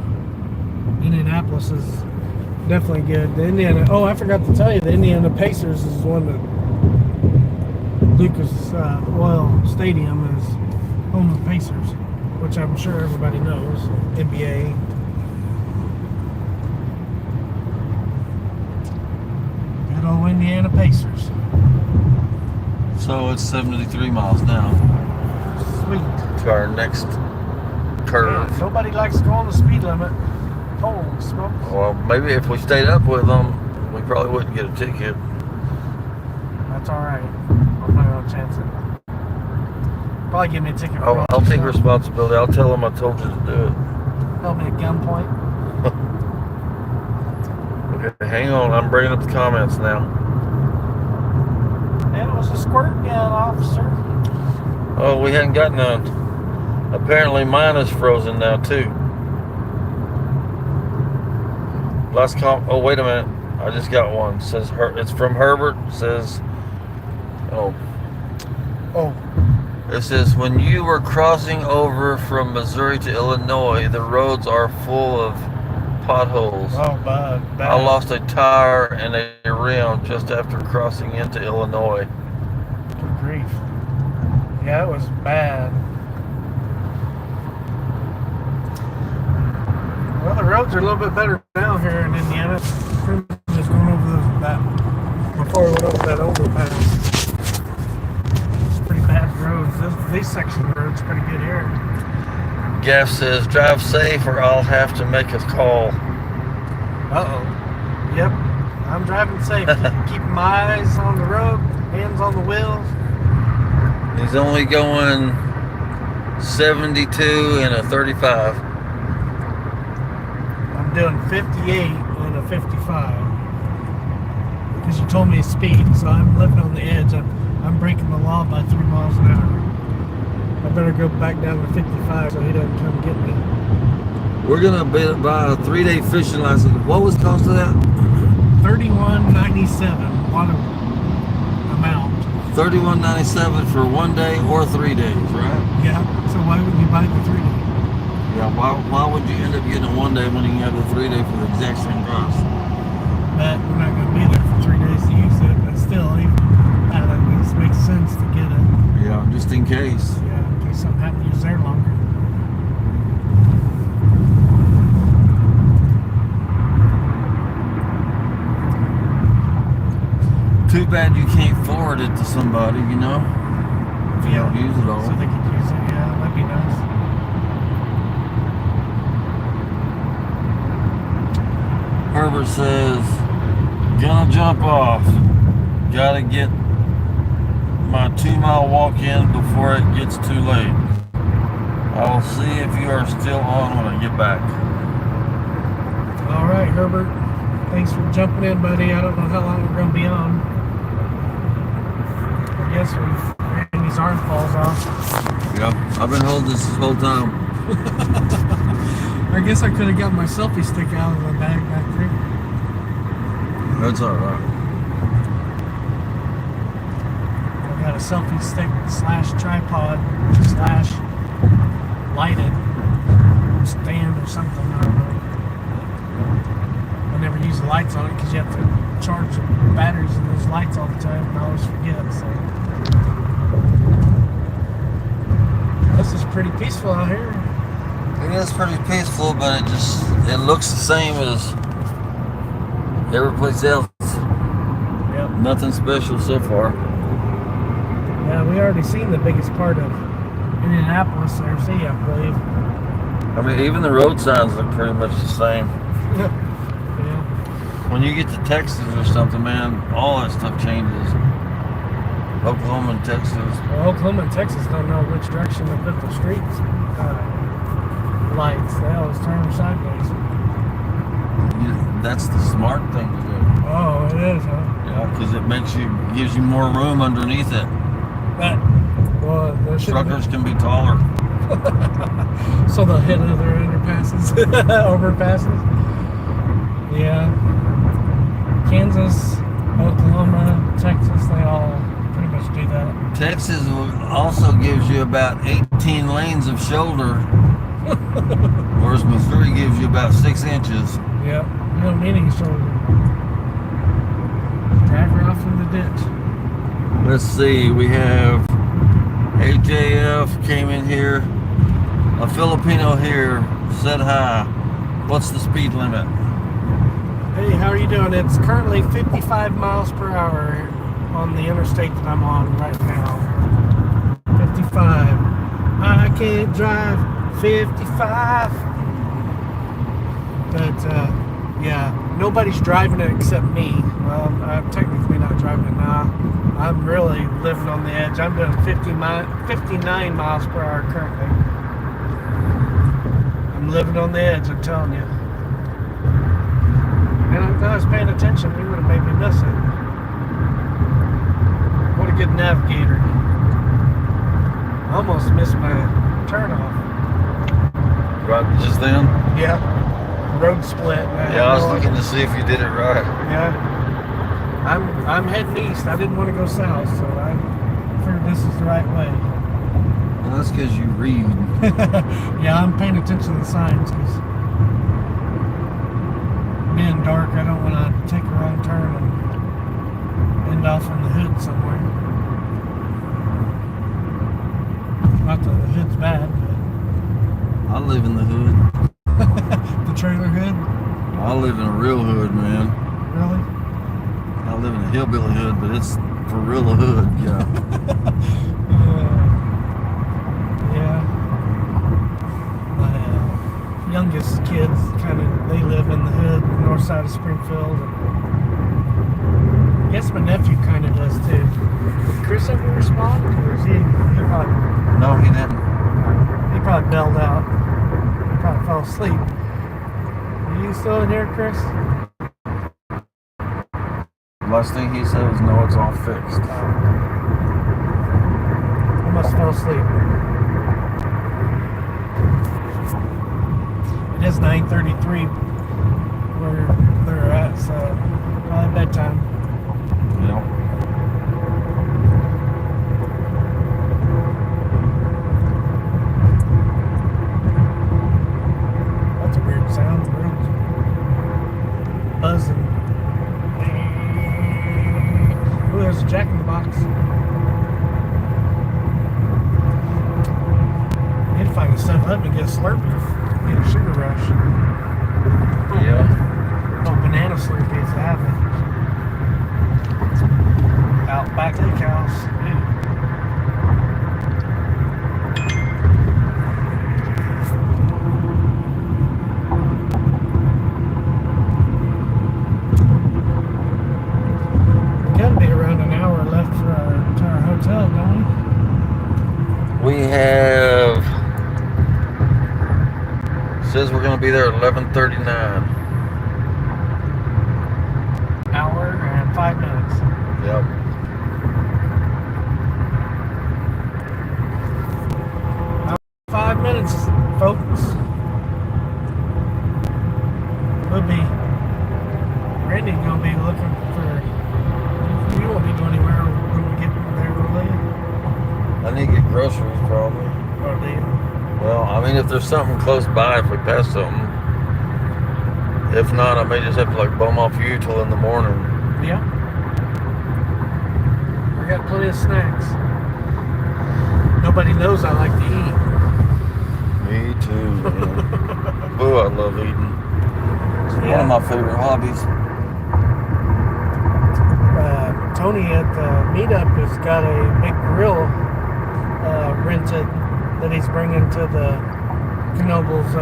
Indianapolis is definitely good. The Indiana. Oh, I forgot to tell you, the Indiana Pacers is one that Lucas Oil Stadium is home of the Pacers, which I'm sure everybody knows. NBA. Good old Indiana Pacers. So it's 73 miles now Sweet. to our next curve. Man, nobody likes going the speed limit. Holy smokes. Well, maybe if we stayed up with them, we probably wouldn't get a ticket. That's alright. I'm not going to chance it. Probably give me a ticket. I'll take responsibility. I'll tell them I told you to do it. Held me at gunpoint. Okay, hang on. I'm bringing up the comments now. And it was a squirt gun, officer. Oh, we hadn't got none. Apparently mine is frozen now too. Oh, wait a minute. I just got one. It says it's from Herbert. It says, oh. It says, when you were crossing over from Missouri to Illinois, the roads are full of potholes. Oh, bad. I lost a tire and a rim just after crossing into Illinois. Good grief. Yeah, it was bad. Well, the roads are a little bit better now here in Indiana. Just going over that before we went over that overpass. It's pretty bad roads. This section of the road's pretty good here. Gaff says, drive safe or I'll have to make a call. Uh-oh. Yep. I'm driving safe. Keep my eyes on the road, hands on the wheels. He's only going 72 and a 35. I'm doing 58 and a 55. Because you told me to speed, so I'm living on the edge. I'm breaking the law by 3 miles an hour. I better go back down to 55 so he doesn't come get me. We're gonna buy a 3-day fishing license. What was the cost of that? $31.97. What amount? $31.97 for 1 day or 3 days, right? Yeah. So why wouldn't you buy the 3 day? Yeah. Why would you end up getting a 1 day when you can have the 3 day for the exact same price? But we're not going to be there for 3 days to use it. But still, even at least makes sense to get it. Yeah, just in case. Yeah, in case something happens, use there longer. Too bad you can't forward it to somebody, you know? If you don't use it all. So they could use it, yeah, that'd be nice. Herbert says, gonna jump off. Gotta get my 2-mile walk in before it gets too late. I'll see if you are still on when I get back. All right, Herbert. Thanks for jumping in, buddy. I don't know how long we're going to be on. I guess Randy's arm falls off. Yeah, I've been holding this whole time. I guess I could have got my selfie stick out of the bag back there. That's all right. I got a selfie stick / tripod / lighted stand or something. I don't know. I never use the lights on it because you have to charge the batteries in those lights all the time, and I always forget. So this is pretty peaceful out here. It is pretty peaceful, but it looks the same as every place else. Yep. Nothing special so far. Yeah, we already seen the biggest part of Indianapolis there, I believe. I mean, even the road signs look pretty much the same. Yeah. When you get to Texas or something, man, all that stuff changes. Oklahoma and Texas. Well, Oklahoma and Texas don't know which direction to put the streets lights. They always turn them sideways. That's the smart thing to do. Oh, it is, huh? Yeah, because it gives you more room underneath it. Well, truckers can be taller. So they'll hit other underpasses, overpasses. Yeah. Kansas, Oklahoma, Texas, they all pretty much do that. Texas also gives you about 18 lanes of shoulder, whereas Missouri gives you about 6 inches. Yep. You don't need any shoulder. Drive her off in the ditch. Let's see, we have AJF came in here. A Filipino here said hi. What's the speed limit? Hey, how are you doing? It's currently 55 miles per hour on the interstate that I'm on right now. 55. I can't drive 55. But, yeah, nobody's driving it except me. Well, I'm technically not driving it now. I'm really living on the edge. I'm doing 59 miles per hour currently. I'm living on the edge, I'm telling you. And if I was paying attention, we would have made me miss it. What a good navigator. I almost missed my turnoff. Right just then? Yeah. Road split. Yeah, I was looking to see if you did it right. Yeah. I'm heading east. I didn't want to go south, so I figured this is the right way. Well, that's because you read. Yeah, I'm paying attention to the signs because being dark, I don't want to take a wrong turn and end off in the hood somewhere. Not that the hood's bad, but I live in the hood. the trailer hood. I live in a real hood, man. Really? I live in a hillbilly hood, but it's for real a hood, yeah. Yeah. My youngest kids they live in the hood, north side of Springfield. I guess my nephew kind of does too. Did Chris ever respond, or is he probably? No, he didn't. He probably bailed out. He probably fell asleep. Are you still in here, Chris? Last thing he said was, no, it's all fixed. I must fall asleep. It is 9:33 where they're at, so probably bedtime. Yeah. That's a weird sound. The room's buzzing. Oh, there's a Jack in the Box. Need to find a 7-Up and get a Slurpee. Get a sugar rush. Yeah. Oh, banana Slurpees, I have it. Out back to the house. Gotta be around an hour left to our hotel, don't We have... Says we're going to be there at 11:39. we? Hour and 5 minutes. Yep. About 5 minutes, folks. Randy's gonna be looking for. You won't be going anywhere when we get there, will you? I need to get groceries probably. Or do you? Well, I mean, if there's something close by, if we pass something. If not, I may just have to like bum off you till in the morning. Yeah. I got plenty of snacks. Nobody knows I like to eat. Me too, man. Ooh, I love eating. It's one of my favorite hobbies. Tony at the Meetup has got a big grill rented that he's bringing to the Knoebels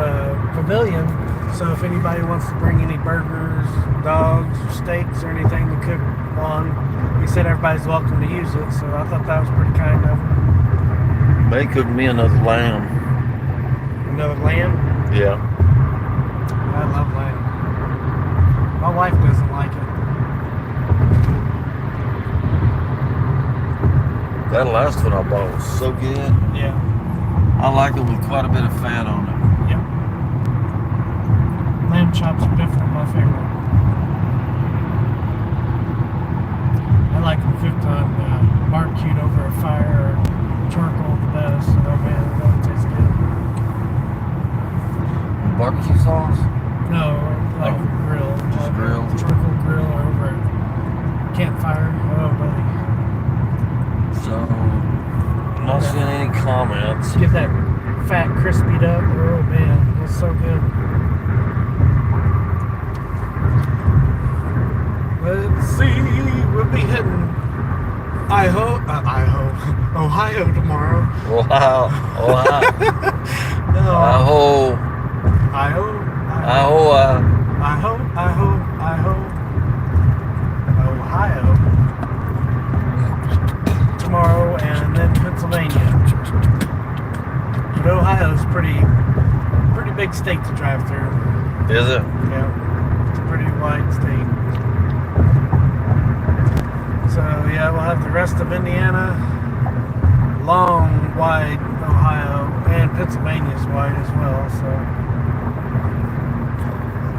pavilion. So if anybody wants to bring any burgers, dogs, or steaks, or anything to cook on, he said everybody's welcome to use it. So I thought that was pretty kind of him. May cook me another lamb. Another lamb? Yeah. I love lamb. My wife doesn't like it. That last one I bought was so good. Yeah. I like it with quite a bit of fat on it. Yep. Lamb chops are definitely my favorite. I like them cooked on barbecued over a fire or charcoal the best. Oh man, it really tastes good. Barbecue sauce? No, like grill. Just grill? Charcoal grill or over a campfire. Oh, buddy. So, I'm not seeing any comments. Get that fat crispied up. Oh man, it's so good. Let's see, we'll be hitting Ohio tomorrow. Wow. Ohio. Ohio tomorrow, and then Pennsylvania. But Ohio's pretty big state to drive through. Is it? Yeah, it's a pretty wide state. So yeah, we'll have the rest of Indiana, long, wide Ohio, and Pennsylvania's wide as well. So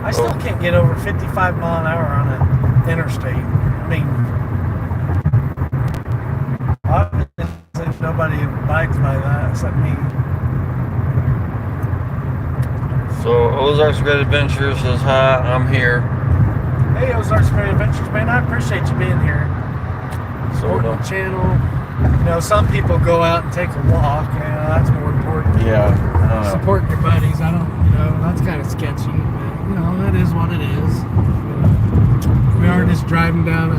I still can't get over 55 mile an hour on an interstate. I mean, obviously nobody abides by that except me. So, Ozarks Great Adventures says hi, I'm here. Hey, Ozarks Great Adventures, man, I appreciate you being here. Supporting the channel. You know, some people go out and take a walk, and that's more important. Yeah. Supporting your buddies, I don't, that's kind of sketchy, but, that is what it is. We are just driving down a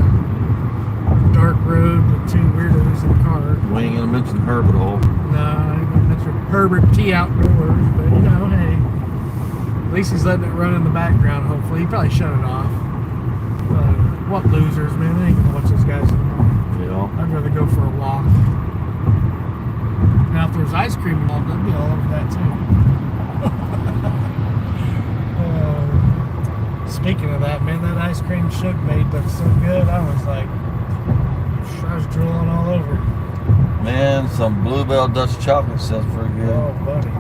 dark road with two weirdos in a car. We ain't gonna mention Herbert all. No, I ain't gonna mention Herbert T outdoors, but, hey, at least he's letting it run in the background, hopefully. He probably shut it off. What losers, man. I ain't gonna watch those guys anymore. Yeah. I'd rather go for a walk. Now, if there's ice cream involved, I'd be all over that too. Speaking of that, man, that ice cream Suge made looks so good. I was drooling all over. Man, some Bluebell Dutch chocolate sounds pretty good. Oh, buddy.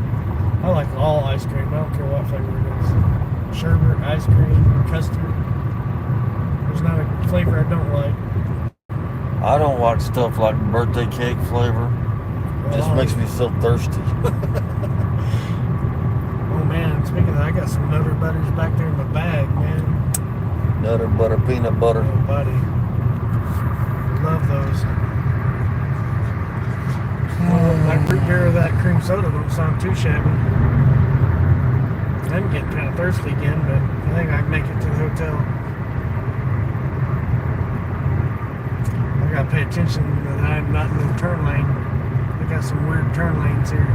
I like all ice cream. I don't care what flavor it is. Sherbet, ice cream, custard. There's not a flavor I don't like. I don't like stuff like birthday cake flavor. It just makes me so thirsty. Oh man, speaking of that, I got some Nutter Butters back there in my bag, man. Nutter butter, peanut butter. Oh buddy. Love those. That root beer or that cream soda don't sound too shabby. I'm getting kind of thirsty again, but I think I can make it to the hotel. I gotta pay attention that I'm not in the turn lane. They got some weird turn lanes here.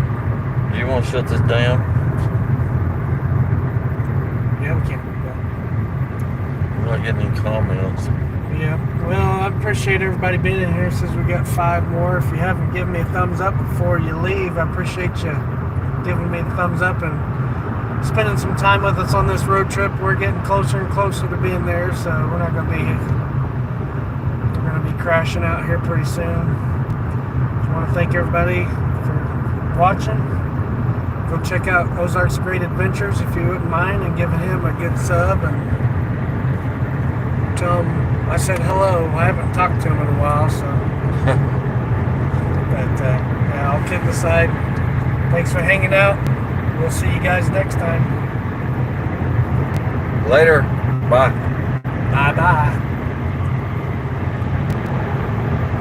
You want to shut this down? Yeah, we can't do that. We're not getting any comments. Yeah, well, I appreciate everybody being in here. Says we got 5 more. If you haven't given me a thumbs up before you leave, I appreciate you giving me the thumbs up and spending some time with us on this road trip. We're getting closer and closer to being there, so we're not going to be crashing out here pretty soon. Just want to thank everybody for watching. Go check out Ozarks Great Adventures if you wouldn't mind, and giving him a good sub and talked to him. I said hello. I haven't talked to him in a while, so. But yeah, all kidding aside, thanks for hanging out. We'll see you guys next time. Later. Bye. Bye bye.